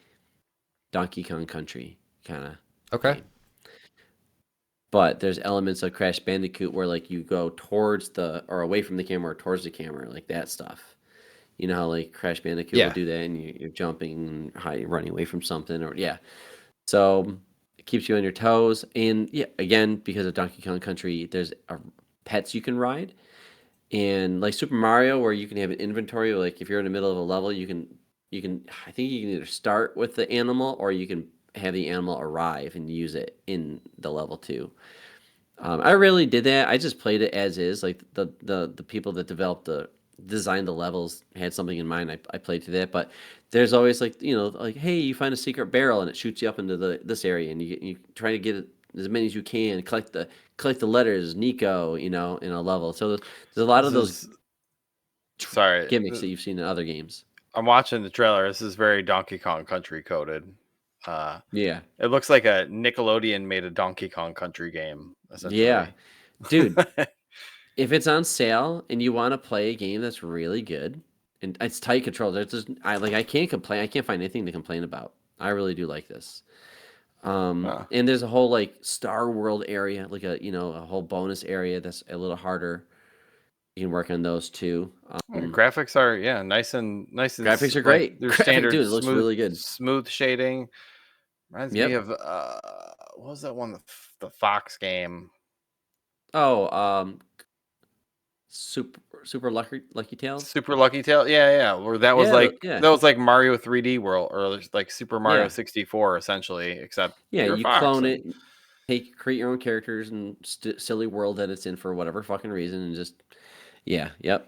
Donkey Kong Country kind of Okay. game. But there's elements of Crash Bandicoot where like you go towards or away from the camera or towards the camera, like that stuff. You know how like Crash Bandicoot Yeah. will do that, and you're jumping and running away from something, or yeah. So it keeps you on your toes, and yeah, again because of Donkey Kong Country, there's pets you can ride, and like Super Mario, where you can have an inventory. Like if you're in the middle of a level, you can I think you can either start with the animal or you can have the animal arrive and use it in the level too. I really did that. I just played it as is. Like the people that designed the levels had something in mind. I played to that, but there's always like like hey, you find a secret barrel and it shoots you up into this area, and you try to get it, as many as you can. Collect the letters Nico, in a level. So there's a lot of those Sorry, gimmicks that you've seen in other games. I'm watching the trailer. This is very Donkey Kong Country coded. Yeah, It looks like a Nickelodeon made a Donkey Kong Country game, essentially. yeah, dude. If it's on sale and you want to play a game that's really good and it's tight control, I can't complain. I can't find anything to complain about. I really do like this. And there's a whole like Star World area, like a whole bonus area that's a little harder. You can work on those too. Graphics are nice and Graphics are like great. their Graphic, standard dude, it looks really good. smooth shading. Reminds me Yep. of what was that one? The Fox game. Oh, super Lucky Tales. Super Lucky Tail. Yeah. Where that was Yeah. that was like Mario 3D World, or like Super Mario Yeah. 64 essentially, except Yeah, you're a you fox clone and- it, create your own characters and silly world that it's in for whatever fucking reason, and just yep. Yeah,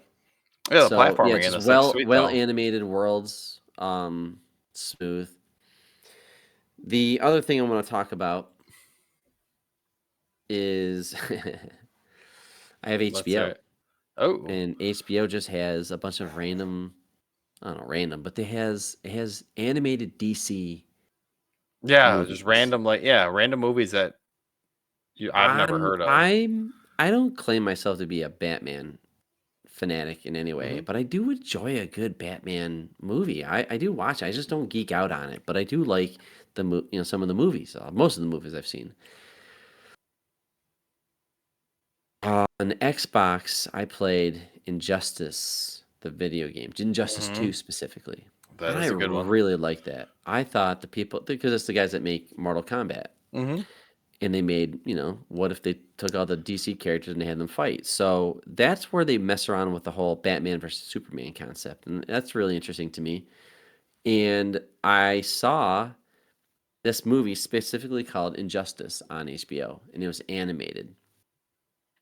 the So platforming yeah, in just this looks sweet well though. animated worlds, smooth. The other thing I want to talk about is I have Let's HBO, hear it. Oh, and HBO just has a bunch of random, I don't know, random, but it has animated DC yeah, just movies. random movies that I've never heard of. I don't claim myself to be a Batman fanatic in any way, Mhm. but I do enjoy a good Batman movie. I do watch it. I just don't geek out on it, but I do like some of the movies, most of the movies I've seen. On Xbox, I played Injustice, the video game, Injustice 2 specifically. That And is I a good one. really liked that. I thought the people, because it's the guys that make Mortal Kombat, Mm-hmm. and they made, what if they took all the DC characters and they had them fight? So that's where they mess around with the whole Batman versus Superman concept. And that's really interesting to me. And I saw this movie specifically called Injustice on HBO, and it was animated.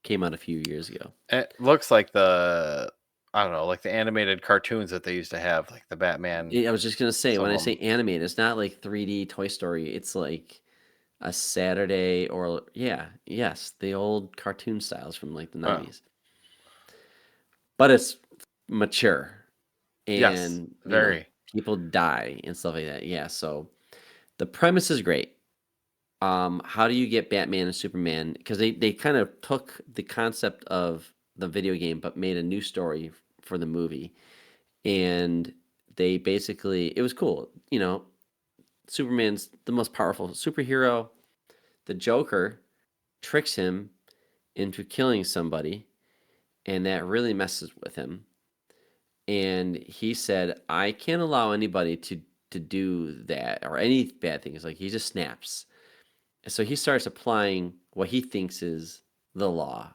Came out a few years ago. It looks like I don't know, like the animated cartoons that they used to have, like the Batman. I was just going to say, Some when I of say them. animated, it's not like 3D Toy Story. It's like a Saturday yes, the old cartoon styles from like the 90s. But it's mature, Yes, and very. people die and stuff like that. Yeah, so the premise is great. How do you get Batman and Superman? Because they kind of took the concept of the video game but made a new story for the movie, and they basically, it was cool. Superman's the most powerful superhero. The Joker tricks him into killing somebody, and that really messes with him. and he said, I can't allow anybody to do that or any bad things. Like, he just snaps. And so he starts applying what he thinks is the law,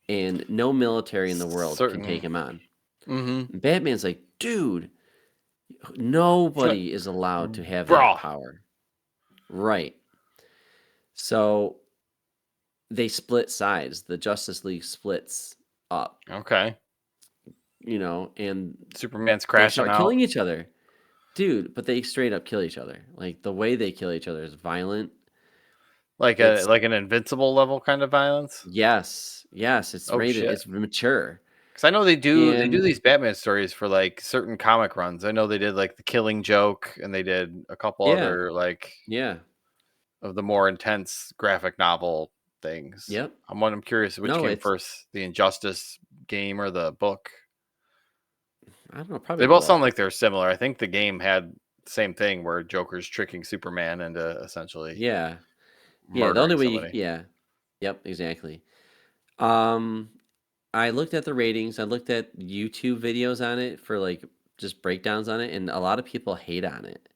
and no military in the world can take Certain. him on. Mm-hmm. And Batman's like, dude, nobody is allowed to have that Bruh. power. Right. So they split sides. The Justice League splits up, Okay. and Superman's they crashing start out killing each other. Dude, but they straight up kill each other. Like, the way they kill each other is violent. like It's an Invincible level kind of violence. yes, it's Oh rated, shit. it's mature. Because I know they do And these Batman stories for like certain comic runs. I know they did like the Killing Joke, and they did a couple yeah, other like yeah, of the more intense graphic novel things. yep. I'm curious which No, came it's first, the Injustice game or the book. I don't know, They probably both both. sound like they're similar. I think the game had the same thing where Joker's tricking Superman into essentially Yeah. Yeah, the only murdering way somebody. yeah. Yep, exactly. Um, I looked at the ratings, I looked at YouTube videos on it for, like, just breakdowns on it, and a lot of people hate on it.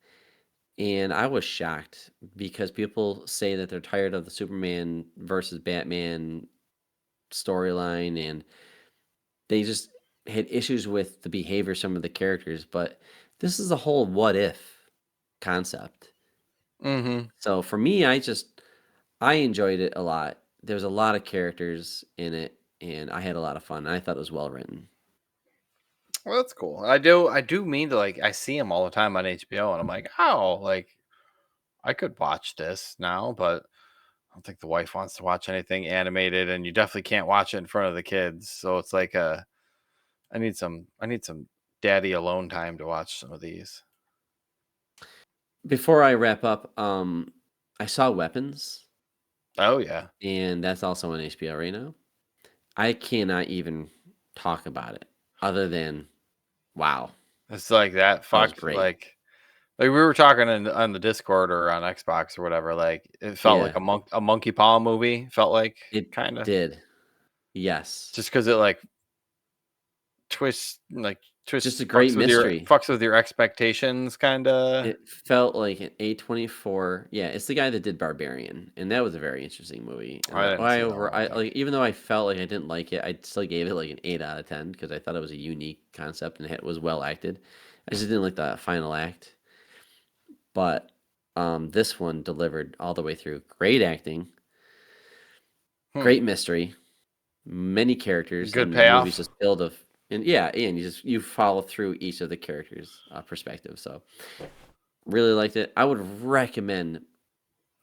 And I was shocked because people say that they're tired of the Superman versus Batman storyline, and they just had issues with the behavior of some of the characters, but this is a whole what if concept. Mm-hmm. So for me, I enjoyed it a lot. There's a lot of characters in it, and I had a lot of fun. I thought it was well written. Well, that's cool. I do mean to like I see him all the time on HBO, and I'm like, oh, like I could watch this now, but I don't think the wife wants to watch anything animated, and you definitely can't watch it in front of the kids. So it's like I need some daddy alone time to watch some of these. Before I wrap up, I saw Weapons, Oh yeah, and that's also on HBO right now. I cannot even talk about it other than wow, it's like that. that was Fuck, great. like we were talking on the Discord or on Xbox or whatever. Like it felt like Yeah, a monkey paw movie. Felt like it kind of did. Yes, just because it like just a great mystery. fucks with your expectations, kind of. It felt like an A24. Yeah, it's the guy that did Barbarian, and that was a very interesting movie. And I didn't see that one. I like, even though I felt like I didn't like it, I still gave it like an 8 out of 10 because I thought it was a unique concept and it was well acted. I just didn't like the final act, but this one delivered all the way through. Great acting, Hmm. great mystery, many characters, Good and the movie's payoff. just build of and yeah, and you follow through each of the characters' perspective. So really liked it. I would recommend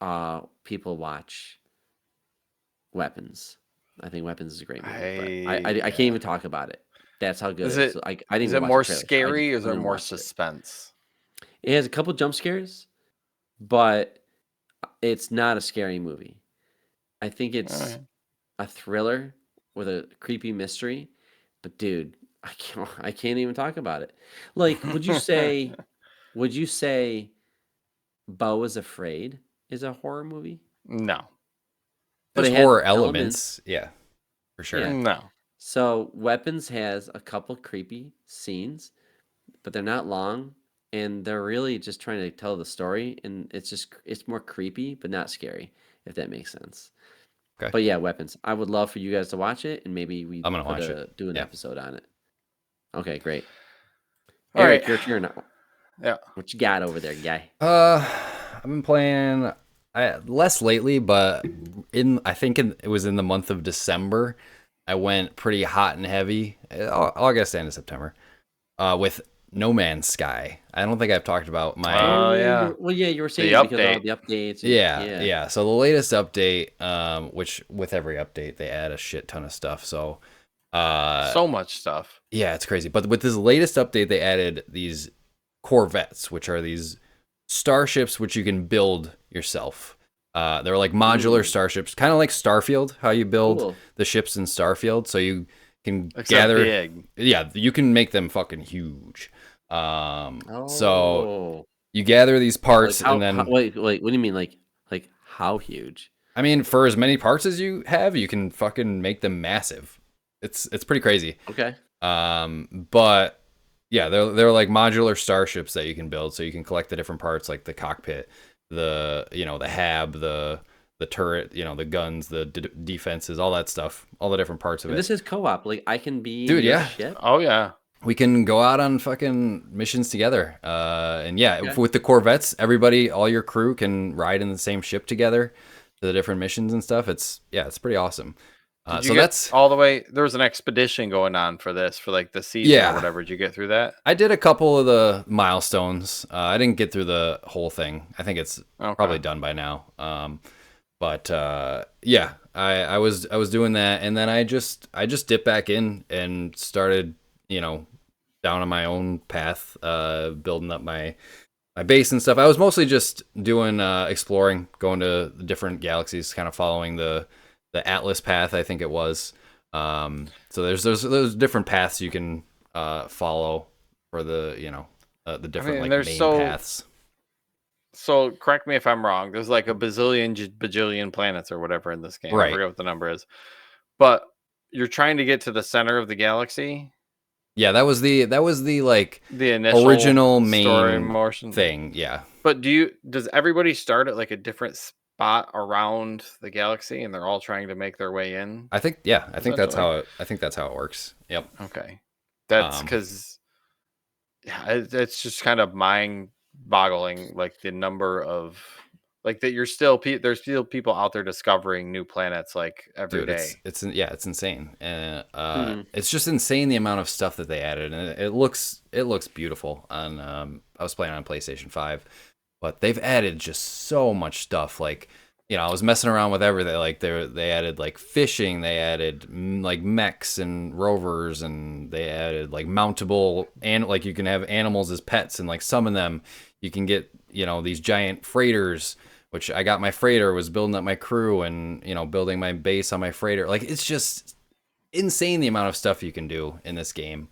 people watch Weapons. I think Weapons is a great movie, but I can't even talk about it. That's how good Is it is. it I didn't is even it watch the more trailer. I just scary or is went there and more watched it. suspense? It has a couple jump scares, but it's not a scary movie. I think it's Alright. a thriller with a creepy mystery. But dude, I can't even talk about it. Like, would you say Beau is Afraid is a horror movie? No, But There's it had horror elements. elements, yeah, for sure. Yeah. no. So Weapons has a couple creepy scenes, but they're not long, and they're really just trying to tell the story, and it's more creepy but not scary, if that makes sense. Okay, But yeah, Weapons. I would love for you guys to watch it, and maybe we I'm gonna watch it. do an Yeah. episode on it. Okay, great. All Eric, right. your turn. Yeah. What you got over there, guy? I've been playing less lately, but it was in the month of December. I went pretty hot and heavy, August and September, with No Man's Sky. I don't think I've talked about my Oh yeah. You were saying The because of all update. the updates. yeah. So the latest update, which with every update they add a shit ton of stuff. So So much stuff. yeah, it's crazy. But with this latest update, they added these Corvettes, which are these starships which you can build yourself. They're like modular starships, kind of like Starfield, how you build Cool. the ships in Starfield. So you can Except gather. big. Yeah, you can make them fucking huge. So Oh, you gather these like parts, and then wait, what do you mean? Like how huge? I mean, for as many parts as you have, you can fucking make them massive. It's pretty crazy. Okay. But yeah, they're like modular starships that you can build, so you can collect the different parts, like the cockpit, the hab, the turret, the guns, the defenses, all that stuff, all the different parts of And it. this is co-op. Like I can be Dude, your yeah. ship. Oh yeah. We can go out on fucking missions together. And yeah, Okay. with the Corvettes, everybody, all your crew can ride in the same ship together to the different missions and stuff. It's pretty awesome. Did you So get that's all the way? There was an expedition going on for this, for like the season Yeah. or whatever. Did you get through that? I did a couple of the milestones. I didn't get through the whole thing. I think it's Okay. probably done by now. But yeah, I was doing that, and then I just dipped back in and started, down on my own path, building up my base and stuff. I was mostly just doing exploring, going to the different galaxies, kind of following the Atlas path, I think it was. So there's different paths you can follow for the the different mean, like there's main so- paths. So correct me if I'm wrong. There's like a bajillion planets or whatever in this game. Right. I forget what the number is. But you're trying to get to the center of the galaxy. Yeah, that was the like The initial original story main motion thing. Yeah. But does everybody start at like a different spot around the galaxy and they're all trying to make their way in? I think that that's the how it works. Yep. Okay. That's Um, because it's just kind of mind-boggling, like the number of like that there's still people out there discovering new planets like every Dude, day. it's insane. And Mhm. it's just insane the amount of stuff that they added, and it looks beautiful on I was playing on PlayStation 5, but they've added just so much stuff. Like, I was messing around with everything. Like they added like fishing, they added like mechs and rovers, and they added like mountable, and like you can have animals as pets and like summon them. You can get these giant freighters, which I got my freighter, was building up my crew and building my base on my freighter. Like, it's just insane the amount of stuff you can do in this game.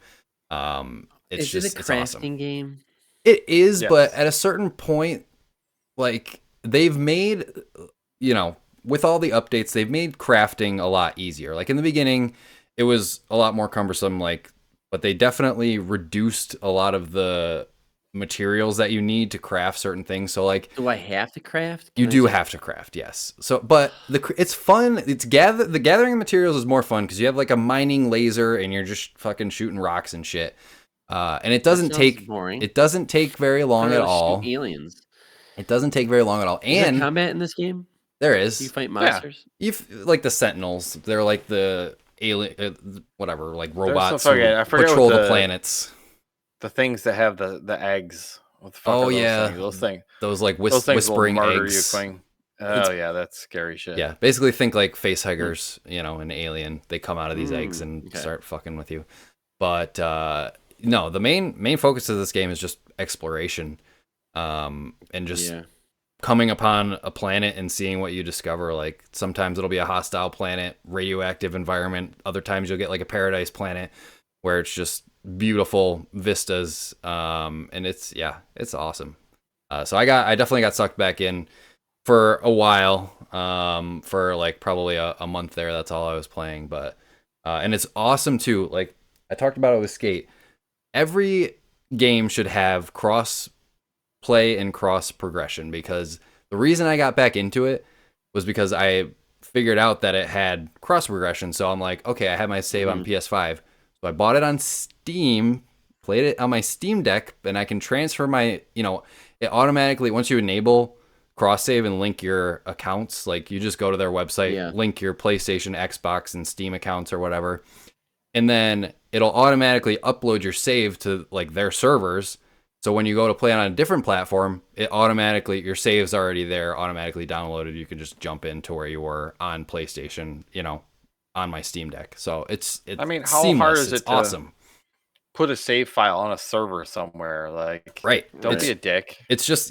It's Is it a it's crafting awesome. game? It is, Yes. but at a certain point, like, they've made, with all the updates, they've made crafting a lot easier. Like, in the beginning, it was a lot more cumbersome, but they definitely reduced a lot of the materials that you need to craft certain things. So, like, Do I have to craft? you Can I do just- have to craft, yes. So, but it's fun. The gathering of materials is more fun because you have like a mining laser and you're just fucking shooting rocks and shit. And it doesn't sounds take boring. it doesn't take very long I'd at rather shoot all. aliens. It doesn't take very long at all. Is there And combat in this game? there Do you is, fight monsters? like the Sentinels. They're like the alien, whatever, like robots fucking- who I forget patrol what the the- planets. The things that have the eggs. What the fuck Oh, are those yeah. things? Those things. Those like Those things whispering will murder eggs. you, Queen. It's- Oh yeah, that's scary shit. Yeah, basically think like face huggers, an alien. They come out of these eggs Mm, and okay. start fucking with you. But no, the main focus of this game is just exploration, and just Yeah. coming upon a planet and seeing what you discover. Like, sometimes it'll be a hostile planet, radioactive environment. Other times you'll get like a paradise planet where it's just beautiful vistas, and it's awesome. So I definitely got sucked back in for a while, for like probably a month there. That's all I was playing, but and it's awesome too. Like, I talked about it with Skate. Every game should have cross play and cross progression, because the reason I got back into it was because I figured out that it had cross progression. So I'm like, okay, I have my save on PS5, so I bought it on Steam, played it on my Steam Deck, and I can transfer my, it automatically, once you enable cross save and link your accounts, like, you just go to their website, Yeah. link your PlayStation, Xbox, and Steam accounts or whatever, and then it'll automatically upload your save to like their servers. So when you go to play on a different platform, it automatically, your save's already there, automatically downloaded. You can just jump into where you were on PlayStation, on my Steam Deck. So it's I mean, how seamless. hard is It's it to awesome. put a save file on a server somewhere? Like, Right. don't It's, be a dick. it's just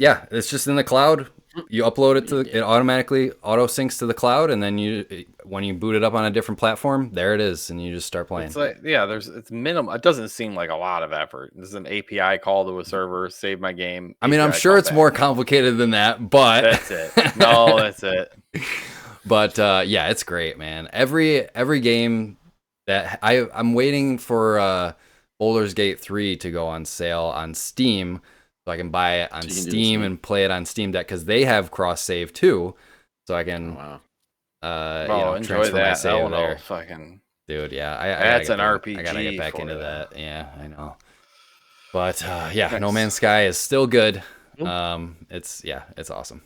in the cloud. You upload it to it automatically auto syncs to the cloud, and then when you boot it up on a different platform, there it is, and you just start playing. It's like, yeah, it's minimum. It doesn't seem like a lot of effort. This is an API call to a server, save my game. I mean, I'm API sure call it's back. more complicated than that, but That's it. No, that's it. But yeah, it's great, man. Every game that I'm waiting for Baldur's Gate 3 to go on sale on Steam so I can buy it on So you can do the Steam same. and play it on Steam Deck because they have cross save too, so I Oh can wow. Enjoy transfer my that. save Oh no, there. fucking. Dude, yeah, I That's gotta an I gotta get RPG back for into you. that. Yeah, I know. But yeah, No Nice. Man's Sky is still good. Cool. It's awesome.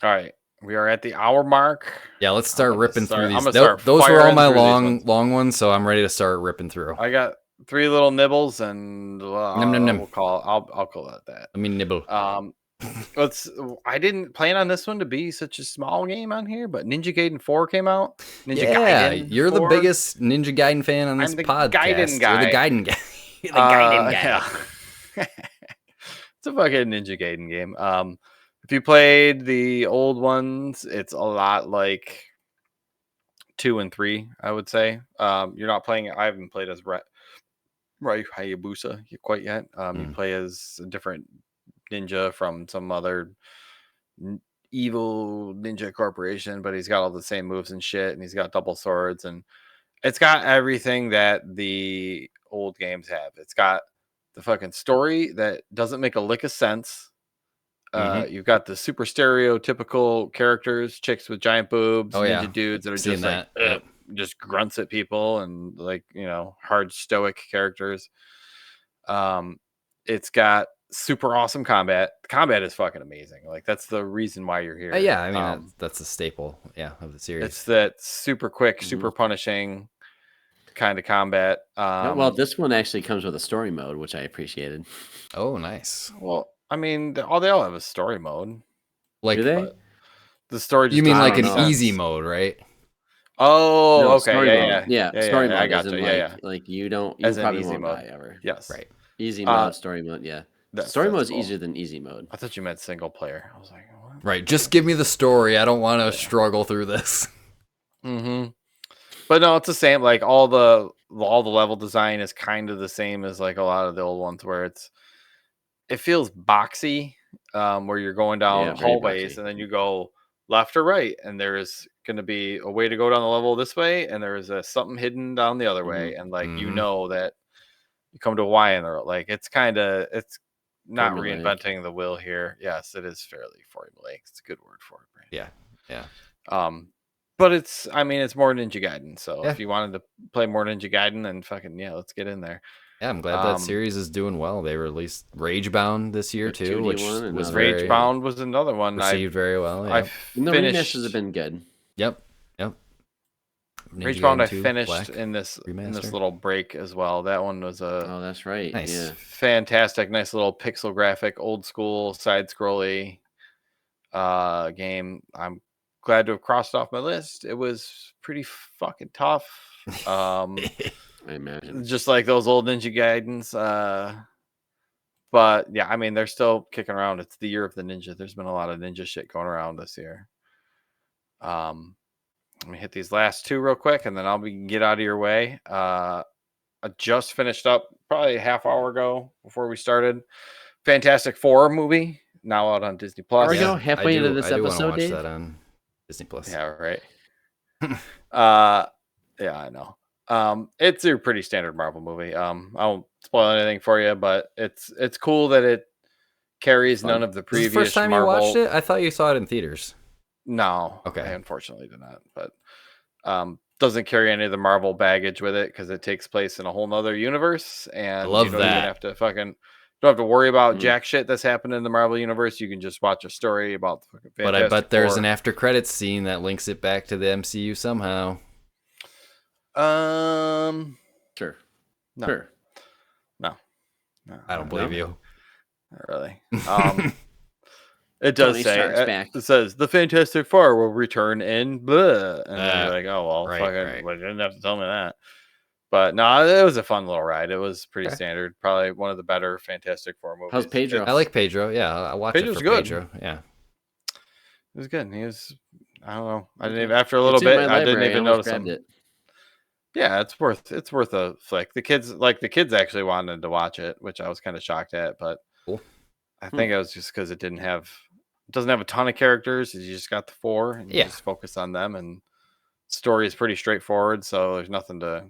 All right, we are at the hour mark. Yeah, let's start ripping through these. I'm gonna start Those were all firing my through these ones. long ones, so I'm ready to start ripping through. I got 3 little nibbles, and Nom, nom, nom. we'll call. I'll call it that. Let me nibble. I didn't plan on this one to be such a small game on here, but Ninja Gaiden 4 came out. Yeah, Gaiden you're 4. the biggest Ninja Gaiden fan on this I'm the podcast. Gaiden You're the guy. Gaiden guy. You're the Gaiden guy. Yeah. It's a fucking Ninja Gaiden game. If you played the old ones, it's a lot like 2 and 3, I would say. You're not playing. I haven't played as Hayabusa quite yet. You play as a different ninja from some other evil ninja corporation, but he's got all the same moves and shit, and he's got double swords, and it's got everything that the old games have. It's got the fucking story that doesn't make a lick of sense. You've got the super stereotypical characters, chicks with giant boobs, ninja dudes that are just like just grunts at people, and like, hard stoic characters. It's got super awesome combat. The combat is fucking amazing. Like, that's the reason why you're here. Yeah, I mean that's a staple, of the series. It's that super quick, super punishing kind of combat. Well, this one actually comes with a story mode, which I appreciated. Oh, nice. Well, I mean, they all have a story mode. Like, do they? The story just you mean like an sense. easy mode, right? Oh, No, okay, story mode. yeah. Story mode. I got as in, you. like you don't. You As an probably easy won't mode. die ever. Yes, right. Easy mode, story mode. Yeah, story mode is cool. easier than easy mode. I thought you meant single player. I was like, what? Right. Just give me the story. I don't want to struggle through this. But no, it's the same. Like, all the level design is kind of the same as like a lot of the old ones, where it feels boxy, where you're going down hallways and then you go left or right, and there is going to be a way to go down the level this way, and there is something hidden down the other way, and like that you come to a Y in the road. Like, it's not formulaic. Reinventing the wheel here. Yes, it is fairly formulaic. It's a good word for it, Brandon. Yeah. But it's more Ninja Gaiden. So if you wanted to play more Ninja Gaiden, then fucking let's get in there. Yeah, I'm glad that series is doing well. They released Ragebound this year too, which was Ragebound was another one received very well. Yeah. And the remasters have been good. Yep. Ragebound I finished in this little break as well. That one was that's right. Nice. Yeah. Fantastic, nice little pixel graphic, old school side scrolly game. I'm glad to have crossed off my list. It was pretty fucking tough. I imagine. Just like those old Ninja Gaidens. But yeah, I mean, they're still kicking around. It's the year of the ninja. There's been a lot of ninja shit going around this year. Let me hit these last 2 real quick, and then I'll get out of your way. I just finished up probably a half hour ago before we started. Fantastic Four movie, now out on Disney Plus. Are we halfway into this episode, Dave? That on Disney Plus. Yeah, right. Yeah, I know. It's a pretty standard Marvel movie. I won't spoil anything for you, but it's cool that it carries none of the previous. Is this the first time Marvel... you watched it? I thought you saw it in theaters. No, okay. I unfortunately did not. But doesn't carry any of the Marvel baggage with it because it takes place in a whole nother universe, and I love you don't that. even have to don't have to worry about jack shit that's happened in the Marvel universe. You can just watch a story about the fucking Fantastic But I bet there's Four. an after credits scene that links it back to the MCU somehow. Sure. No. Sure. No. I don't believe you. Not really. It does Tony say Stark's back. It says the Fantastic Four will return in blah, and you're like, oh well, right. Well, you didn't have to tell me that. But no, it was a fun little ride. It was pretty standard. Probably one of the better Fantastic Four movies. How's Pedro? I like Pedro. Yeah, I watched Pedro's it for good. Pedro. Yeah, it was good. He was. I don't know. I didn't even, after a little bit. I didn't even notice him. It. Yeah, it's worth a flick. The kids actually wanted to watch it, which I was kind of shocked at. But cool. I think it was just because it doesn't have a ton of characters. You just got the 4, and you just focus on them, and Story is pretty straightforward, so there's nothing to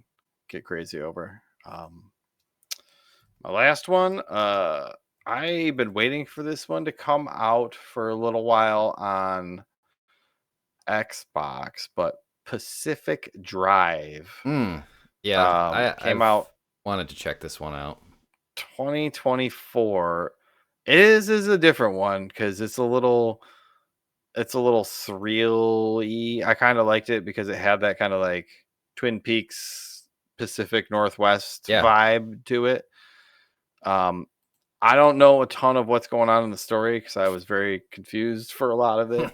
get crazy over. My last one, I've been waiting for this one to come out for a little while on Xbox, but Pacific Drive Yeah, came I've out wanted to check this one out. 2024. It is a different one because it's a little surreal-y. I kind of liked it because it had that kind of like Twin Peaks Pacific Northwest Yeah. vibe to it. I don't know a ton of what's going on in the story because I was very confused for a lot of it.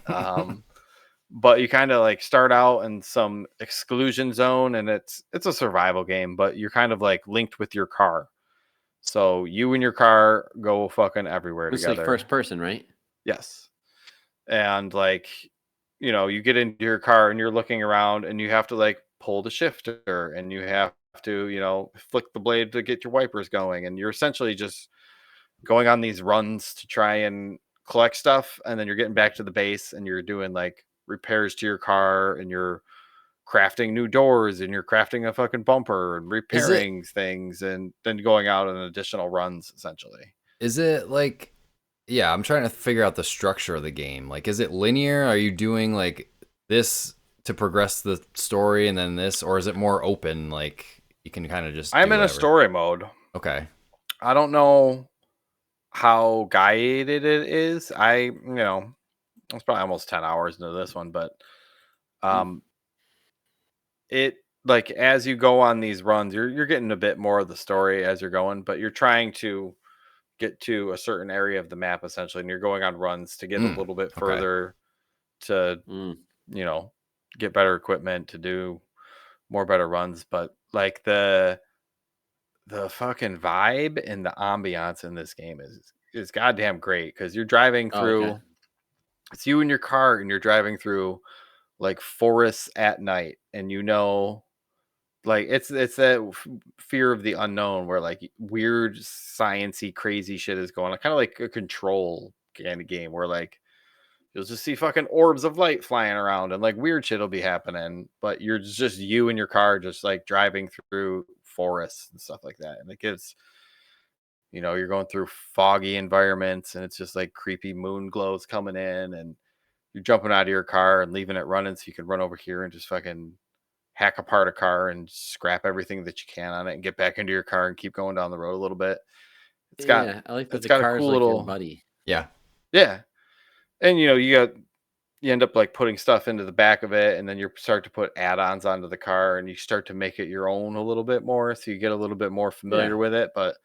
But you kind of like start out in some exclusion zone, and it's a survival game, but you're kind of like linked with your car. So you and your car go fucking everywhere It's together. like first person, right? Yes. And like, you get into your car and you're looking around and you have to like pull the shifter and you have to, flick the blade to get your wipers going. And you're essentially just going on these runs to try and collect stuff. And then you're getting back to the base and you're doing like repairs to your car and you're crafting new doors and you're crafting a fucking bumper and repairing things and then going out on additional runs essentially. Is it like, yeah, I'm trying to figure out the structure of the game. Like, is it linear? Are you doing like this to progress the story and then this, or is it more open? Like you can kind of just. I'm in a story mode. Okay. I don't know how guided it is. It's probably almost 10 hours into this one, but it like as you go on these runs, you're getting a bit more of the story as you're going, but you're trying to get to a certain area of the map essentially, and you're going on runs to get a little bit further to get better equipment to do more better runs. But like the fucking vibe and the ambiance in this game is goddamn great because you're driving through it's you in your car and you're driving through like forests at night, and like it's that fear of the unknown where like weird sciencey crazy shit is going on, kind of like a Control kind of game where like you'll just see fucking orbs of light flying around and like weird shit will be happening, but you're just you in your car just like driving through forests and stuff like that, and it gives you're going through foggy environments and it's just like creepy moon glows coming in, and you're jumping out of your car and leaving it running so you can run over here and just fucking hack apart a car and scrap everything that you can on it and get back into your car and keep going down the road a little bit. I like that it's the got car a cool is like little your buddy. yeah, and you end up like putting stuff into the back of it, and then you start to put add-ons onto the car and you start to make it your own a little bit more, so you get a little bit more familiar with it. But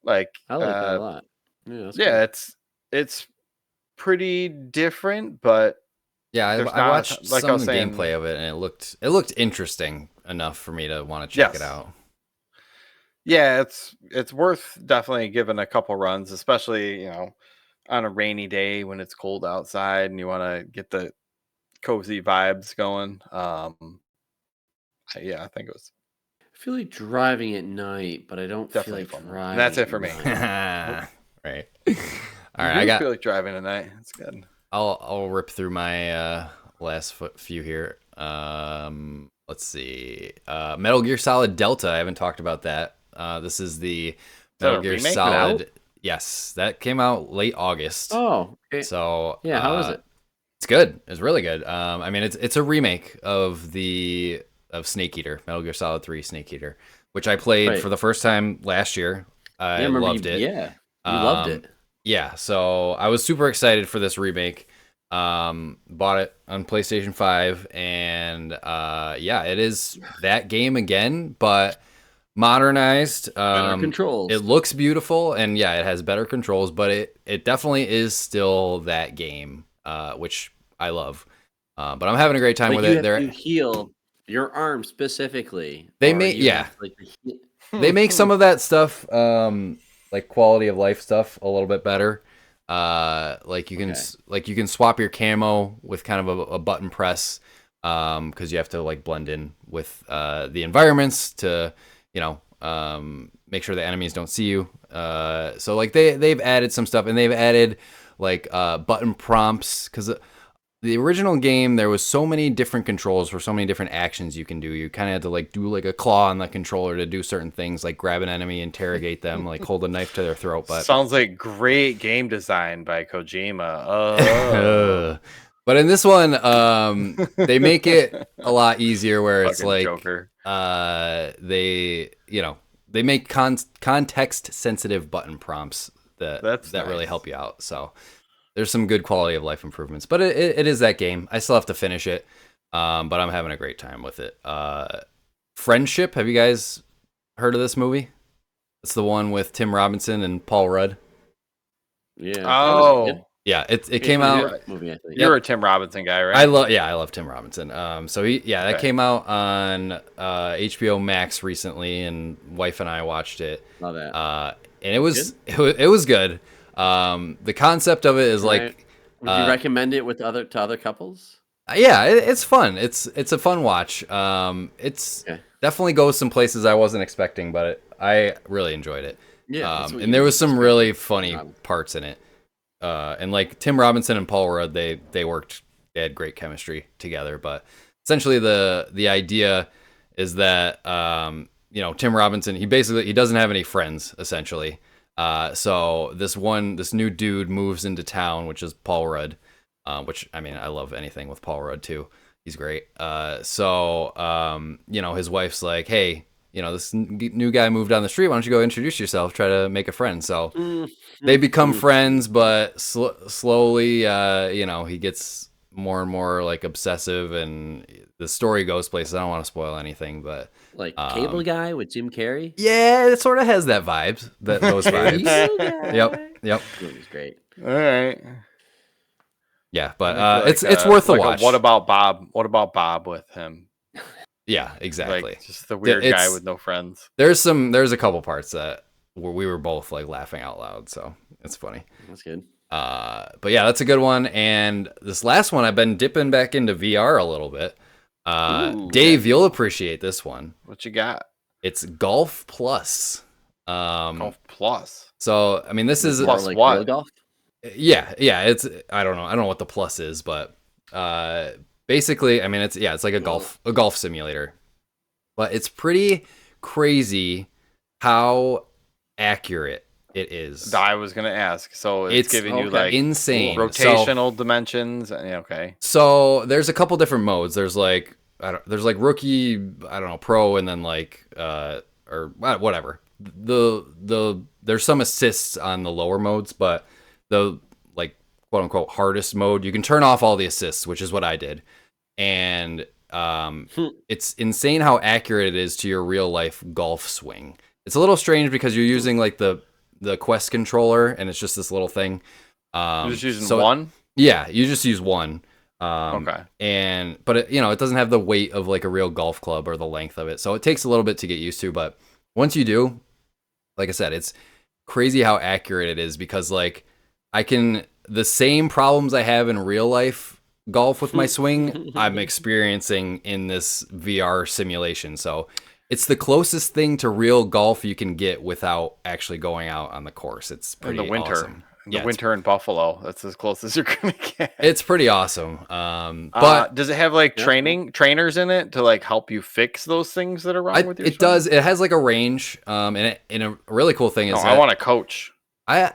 like I like that a lot. Yeah, cool. It's pretty different, but yeah, I watched like some gameplay of it and it looked interesting enough for me to want to check it out. Yeah, it's worth definitely giving a couple runs, especially on a rainy day when it's cold outside and you want to get the cozy vibes going. Yeah, I think it was. I feel like driving at night, but I don't definitely feel like fun. driving. And that's it for me. Right. All right, I feel like driving at night. It's good. I'll rip through my last few here. Let's see. Metal Gear Solid Delta. I haven't talked about that. This is the Metal Gear Solid. Yes, that came out late August. Oh, okay. So yeah, how is it? It's good. It's really good. I mean, it's a remake of Snake Eater, Metal Gear Solid 3 Snake Eater, which I played for the first time last year. I loved it. Yeah, you loved it. Yeah, so I was super excited for this remake. Bought it on PlayStation 5, and yeah, it is that game again, but modernized. Better controls. It looks beautiful, and yeah, it has better controls, but it definitely is still that game, which I love. But I'm having a great time with it. You heal your arm specifically. They make they make some of that stuff, like quality of life stuff, a little bit better. Like you can swap your camo with kind of a button press, because you have to like blend in with the environments to make sure the enemies don't see you. So like they've added some stuff, and they've added like button prompts, because the original game, there was so many different controls for so many different actions you can do. You kind of had to like do like a claw on the controller to do certain things, like grab an enemy, interrogate them, like hold a knife to their throat. But Sounds like great game design by Kojima. Oh. but in this one, they make it a lot easier where it's Fucking like Joker. they they make context sensitive button prompts that That's really nice. help you out. So there's some good quality of life improvements, but it is that game. I still have to finish it, but I'm having a great time with it. Friendship. Have you guys heard of this movie? It's the one with Tim Robinson and Paul Rudd. Yeah. Oh, Yeah, it came out. Movie, I think. you're a Tim Robinson guy, right? I love Tim Robinson. So that came out on HBO Max recently, and wife and I watched it. Love that. And it was good. The concept of it is like, would you recommend it to other couples? yeah, it's fun. It's a fun watch. It's definitely goes some places I wasn't expecting, but I really enjoyed it. Yeah, and there was some really funny parts in it. And like Tim Robinson and Paul Rudd, they had great chemistry together. But essentially, the idea is that Tim Robinson, he doesn't have any friends essentially. So this new dude moves into town, which is Paul Rudd. Which, I mean, I love anything with Paul Rudd too. He's great. So his wife's like, hey, this new guy moved down the street. Why don't you go introduce yourself? Try to make a friend. So they become friends, but slowly, he gets more and more like obsessive, and the story goes places. I don't want to spoil anything, but like Cable Guy with Jim Carrey. Yeah, it sort of has those vibes. Yep. Movie's great. All right. Yeah, but it's worth a watch. What about Bob? What about Bob with him? Yeah, exactly. Like just the weird guy with no friends. There's a couple parts that where we were both like laughing out loud, so it's funny. That's good. But yeah, that's a good one. And this last one, I've been dipping back into VR a little bit. Dave, you'll appreciate this one. What you got? It's Golf Plus. Golf Plus. So I mean, this is plus like what? real golf? Yeah. It's I don't know what the plus is, but basically, I mean, it's like a golf simulator, but it's pretty crazy how accurate it is. I was gonna ask. So it's giving you like insane rotational dimensions. Okay. So there's a couple different modes. There's like rookie, I don't know, pro, and then like or whatever. There's some assists on the lower modes, but the like quote unquote hardest mode, you can turn off all the assists, which is what I did. And it's insane how accurate it is to your real life golf swing. It's a little strange because you're using like the Quest controller, and it's just this little thing. You're just using one? Yeah, you just use one. Okay. But it doesn't have the weight of like a real golf club or the length of it, so it takes a little bit to get used to. But once you do, like I said, it's crazy how accurate it is, because like the same problems I have in real life golf with my swing, I'm experiencing in this VR simulation. So it's the closest thing to real golf you can get without actually going out on the course. It's pretty in the winter. Awesome. In the winter in Buffalo, that's as close as you're gonna get. It's pretty awesome. But does it have like trainers in it to like help you fix those things that are wrong with your swing? It does. It has like a range. And a really cool thing is I want a coach. I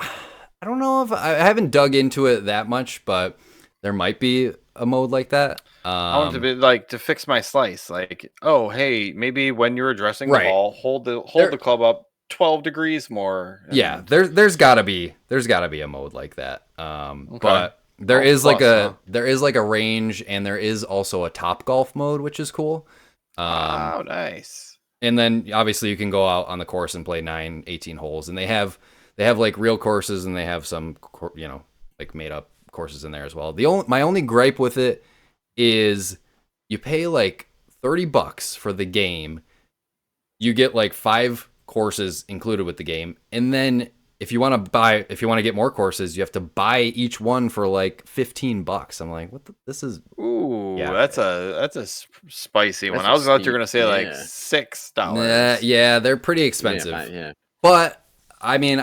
don't know if I haven't dug into it that much, but there might be a mode like that. I want to be like to fix my slice. Like, oh, hey, maybe when you're addressing the ball, hold the club up 12 degrees more. Yeah, there's gotta be a mode like that. But there is like a range, and there is also a top golf mode, which is cool. Oh, nice. And then obviously you can go out on the course and play 18 holes, and they have like real courses, and they have some like made up courses in there as well. My only gripe with it is you pay like $30 for the game. You get like 5 courses included with the game, and then if you want to get more courses, you have to buy each one for like $15. I'm like, this is that's a spicy one. I was thought you were gonna say like $6. Yeah, they're pretty expensive. But I mean,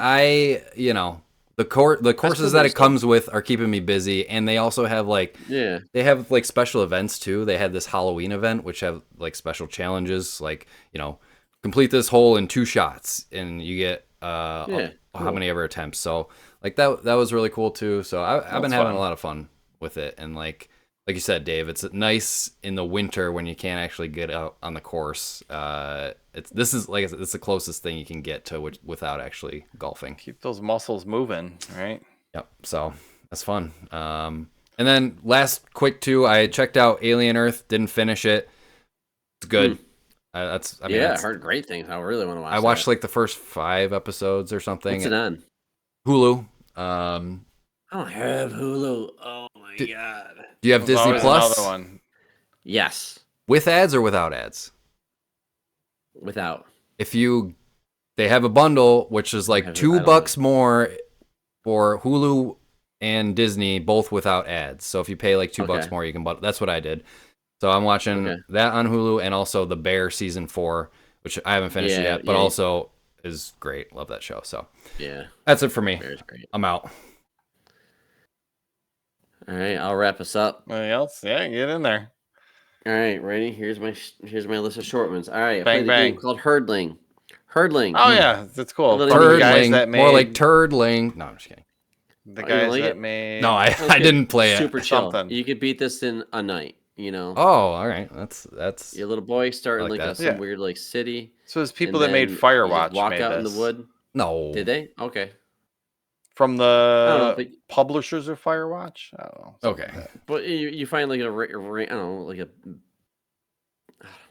The courses that it comes with are keeping me busy, and they also have they have like special events too. They had this Halloween event which have like special challenges, like complete this hole in 2 shots, and you get how many ever attempts. So like that was really cool too. So I've been having a lot of fun with it, and like you said, Dave, it's nice in the winter when you can't actually get out on the course. This is like I said, it's the closest thing you can get to without actually golfing. Keep those muscles moving, right? Yep. So that's fun. And then last quick too, I checked out Alien Earth. Didn't finish it. It's good. I heard great things. I really want to watch. I watched like the first 5 episodes or something. What's it on? Hulu. I don't have Hulu. Oh my god. Do you have Disney Plus? Another one. Yes. With ads or without ads? Without. They have a bundle which is like $2 more for Hulu and Disney, both without ads. So if you pay like $2 more, you can bundle. That's what I did. So I'm watching that on Hulu, and also The Bear season 4, which I haven't finished yet, but also is great. Love that show. So that's it for me. Bear's great. I'm out. All right, I'll wrap us up. Anything else? Yeah, get in there. All right, ready? Here's my list of short ones. All right, I Bang, played a game called Herdling. Oh yeah, that's cool. From the guys that made... more like Turdling. No, I'm just kidding. The guys that made... No, I didn't play it. Super chill. You could beat this in a night. Oh, all right. That's your little boy starting like some weird like city. So it's people that made Firewatch walk made out this. in the wood. No, did they? Okay. From the publishers of Firewatch. I don't know. Okay, but you find like I don't know,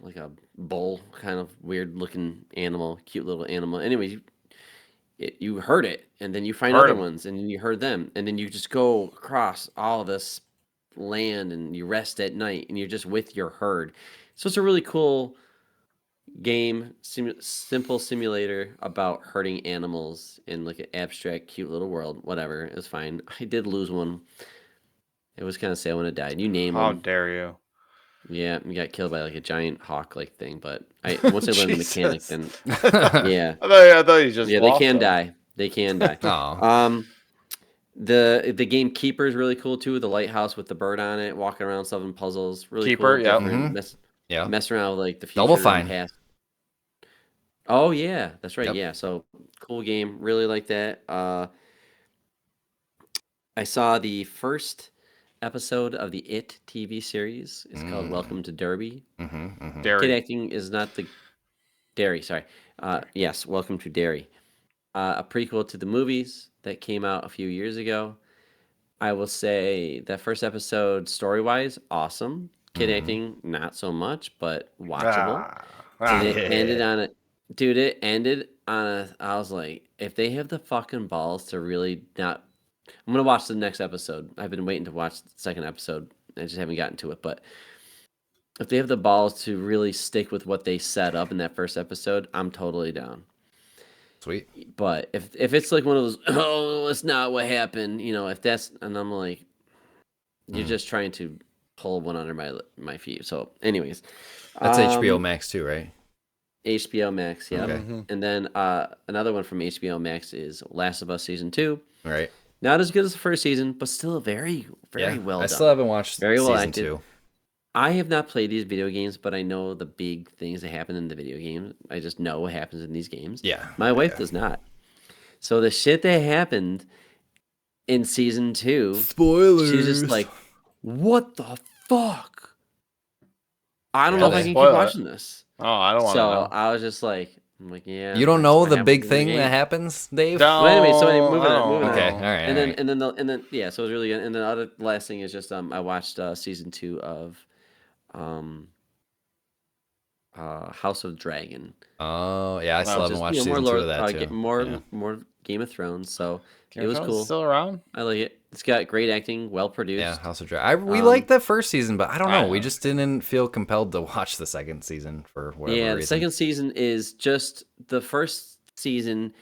like a bull kind of weird looking animal, cute little animal. Anyways, you heard it, and then you find other ones, and then you heard them, and then you just go across all this land, and you rest at night, and you're just with your herd. So it's a really cool game, simple simulator about herding animals in like an abstract, cute little world. Whatever, it was fine. I did lose one. It was kind of sad when it died. You name them. How dare you? Yeah, you got killed by like a giant hawk like thing. But once I learned the mechanic, then yeah, I thought you just they can die. They can die. Oh. The game Keeper is really cool too. The lighthouse with the bird on it, walking around solving puzzles. Really Keeper, cool. Mess around with like the future Double Fine. Past. Oh yeah, that's right. Yep. Yeah, so cool game. Really like that. I saw the first episode of the It TV series. It's called Welcome to Derby. Derry. Kid acting is not the Derry. Sorry. Yes, Welcome to Derry. A prequel to the movies that came out a few years ago. I will say that first episode, story-wise, awesome. Kid acting, not so much, but watchable. And it ended on a... Dude, it ended on a... I was like, if they have the fucking balls to really not... I'm going to watch the next episode. I've been waiting to watch the second episode. I just haven't gotten to it, but... If they have the balls to really stick with what they set up in that first episode, I'm totally down. Sweet. But if it's like one of those, oh, it's not what happened, if that's, and I'm like, you're just trying to pull one under my feet. So, anyways, that's HBO Max too, right? HBO Max, yeah. Okay. And then another one from HBO Max is Last of Us season 2. All right. Not as good as the first season, but still very, very well done. I still haven't watched season 2. I have not played these video games, but I know the big things that happen in the video game. I just know what happens in these games. Yeah. My wife does not. So the shit that happened in season 2, spoilers. She's just like, what the fuck? I don't know if I can keep watching this. Oh, I don't want to know. So I was just like, I'm like, yeah. You don't know the big thing that happens, Dave? No. Well, anyway, moving on. Okay, all right. And then yeah, so it was really good. And then the last thing is just I watched season 2 of House of Dragon. Oh yeah, I still haven't watched season 2 of that too. More Game of Thrones, so it was cool. Still around? I like it. It's got great acting, well produced. Yeah, House of Dragon. We liked the first season, but I don't know. We just didn't feel compelled to watch the second season for whatever reason. The second season is just the first season.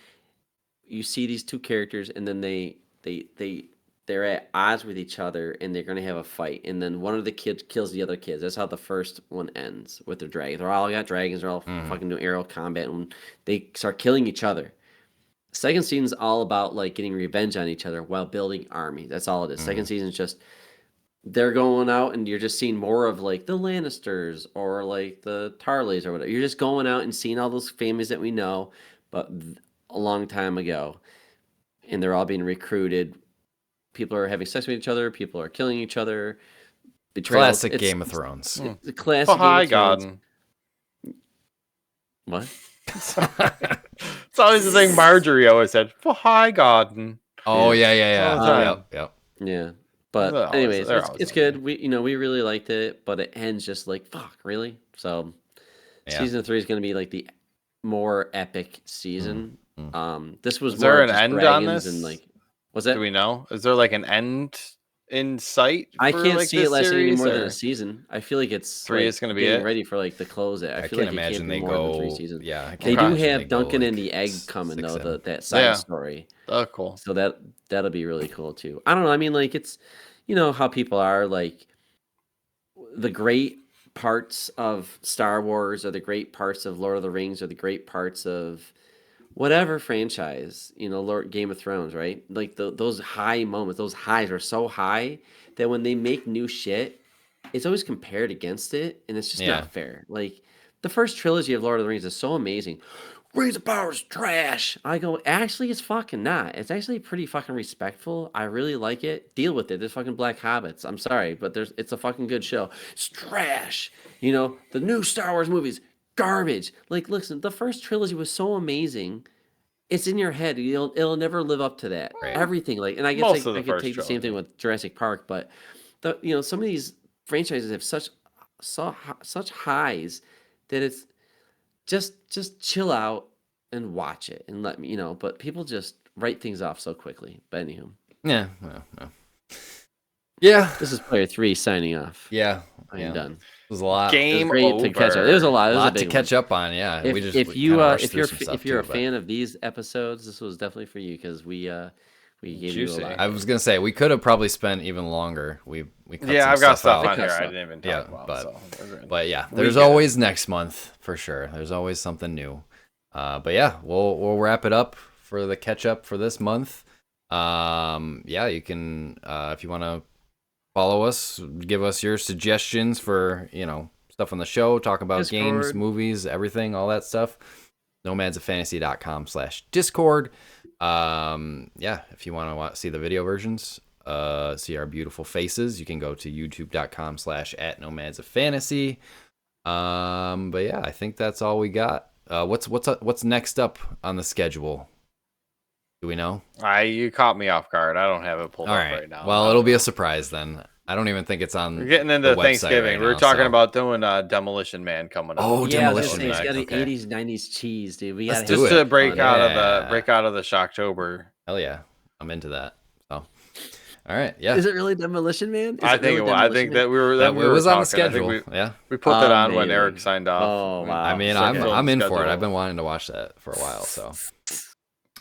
You see these two characters, and then they're at odds with each other, and they're gonna have a fight, and then one of the kids kills the other kids. That's how the first one ends with their dragons. They're all got dragons. They're all fucking doing aerial combat, and they start killing each other. Second season's all about like getting revenge on each other while building army. That's all it is. Second season's just they're going out and you're just seeing more of like the Lannisters or like the Tarleys or whatever. You're just going out and seeing all those families that we know, but a long time ago, and they're all being recruited. People are having sex with each other. People are killing each other. Betrayals. Classic Game of Thrones. It's a classic. For Game high of Thrones. garden. What? It's always the thing Marjorie always said. For high garden. Oh yeah. All the time. Yep. Yeah. But They're always- anyways, they're it's always good. We really liked it, but it ends just like fuck, really. So Yeah. season 3 is going to be like the more epic season. This was Is there more an just end on dragons this? and like was that? Do we know? Is there like an end in sight? I for, can't like, see it this lasting any series, more than or- a season. I feel like it's 3 like, is gonna be getting it? ready for like to close it. I I feel can't like it imagine can't they be more than 3 go. seasons. Yeah, I They can't do imagine have they go, Duncan like, and the egg 6, coming though, 7. that side Yeah. story. Oh, cool. So that'll be really cool too. I don't know. I mean, like it's you know how people are like the great parts of Star Wars or the great parts of Lord of the Rings or the great parts of whatever franchise, you know, Lord Game of Thrones, right? Like those high moments, those highs are so high that when they make new shit, it's always compared against it, and it's just Yeah. not fair. Like the first trilogy of Lord of the Rings is so amazing. Rings of Power is trash. I go, actually, it's fucking not. It's actually pretty fucking respectful. I really like it. Deal with it. There's fucking black hobbits. I'm sorry, but it's a fucking good show. It's trash. You know, the new Star Wars movies, garbage. Like, listen, the first trilogy was so amazing. It's in your head. It'll never live up to that. Right. Everything like, and I guess Most of I the could first take the same thing trilogy. with Jurassic Park, but some of these franchises have such highs that it's just chill out and watch it and let me, you know. But people just write things off so quickly. But anywho, Yeah. Well. Yeah. this is player 3 signing off. Yeah. I'm Yeah. done. It was a lot. It was Game great over. to catch up. It was a lot. It A was lot a big to catch up on. Yeah. If, we just if we you kinda rushed if through you're some if stuff you're a too, but- fan of these episodes, this was definitely for you because we gave you a Juicy. lot. I was gonna say we could have probably spent even longer. We cut Yeah, some I've got stuff stuff out. on here Cut I stuff. didn't even Yeah, talk about. but- So we're good. But yeah, We there's get it. always next month for sure. There's always something new. But yeah, we'll wrap it up for the catch up for this month. Yeah, you can if you want to follow us, give us your suggestions for stuff on the show, talk about games, Discord. movies, everything, all that stuff. nomadsoffantasy.com/discord. Yeah, if you want to see the video versions, see our beautiful faces, you can go to youtube.com/@nomadsoffantasy. But yeah, I think that's all we got. What's next up on the schedule? Do we know? You caught me off guard. I don't have it pulled All up right. right now. Well, it'll be a surprise then. I don't even think it's on. We're getting the into website Thanksgiving. right we were now, talking so- about doing Demolition Man coming up. Oh, Yeah, I was Demolition gonna say, it's Man, got an okay. 80s, 90s cheese, dude. We Let's gotta do have Just it. to break fun. out Yeah. of the Shocktober. Hell yeah, I'm into that. So, all right, yeah. Is it really Demolition Man? Is I it think really I Demolition think Man? that we were. That That we were was on the talking. I think schedule. Yeah. we put that on when Amazing. Eric signed off. Oh, wow. I mean, Second I'm in for schedule. it. I've been wanting to watch that for a while, so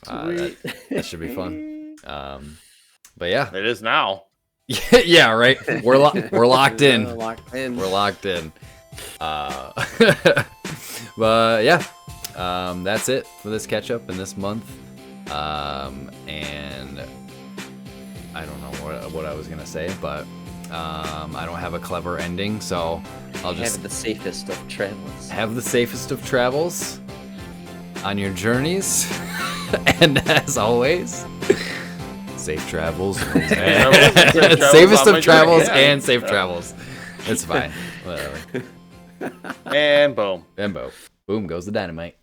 that should be fun. But yeah, It is now. yeah, right. We're locked in. Locked in. We're locked in. But yeah, that's it for this catch up in this month. And I don't know what I was gonna say, but I don't have a clever ending, so I'll just Have the safest of travels. have the safest of travels on your journeys. And as always, safe travels. Safest on my of travels journey. and safe travels. It's fine. Whatever. And boom. And boom goes the dynamite.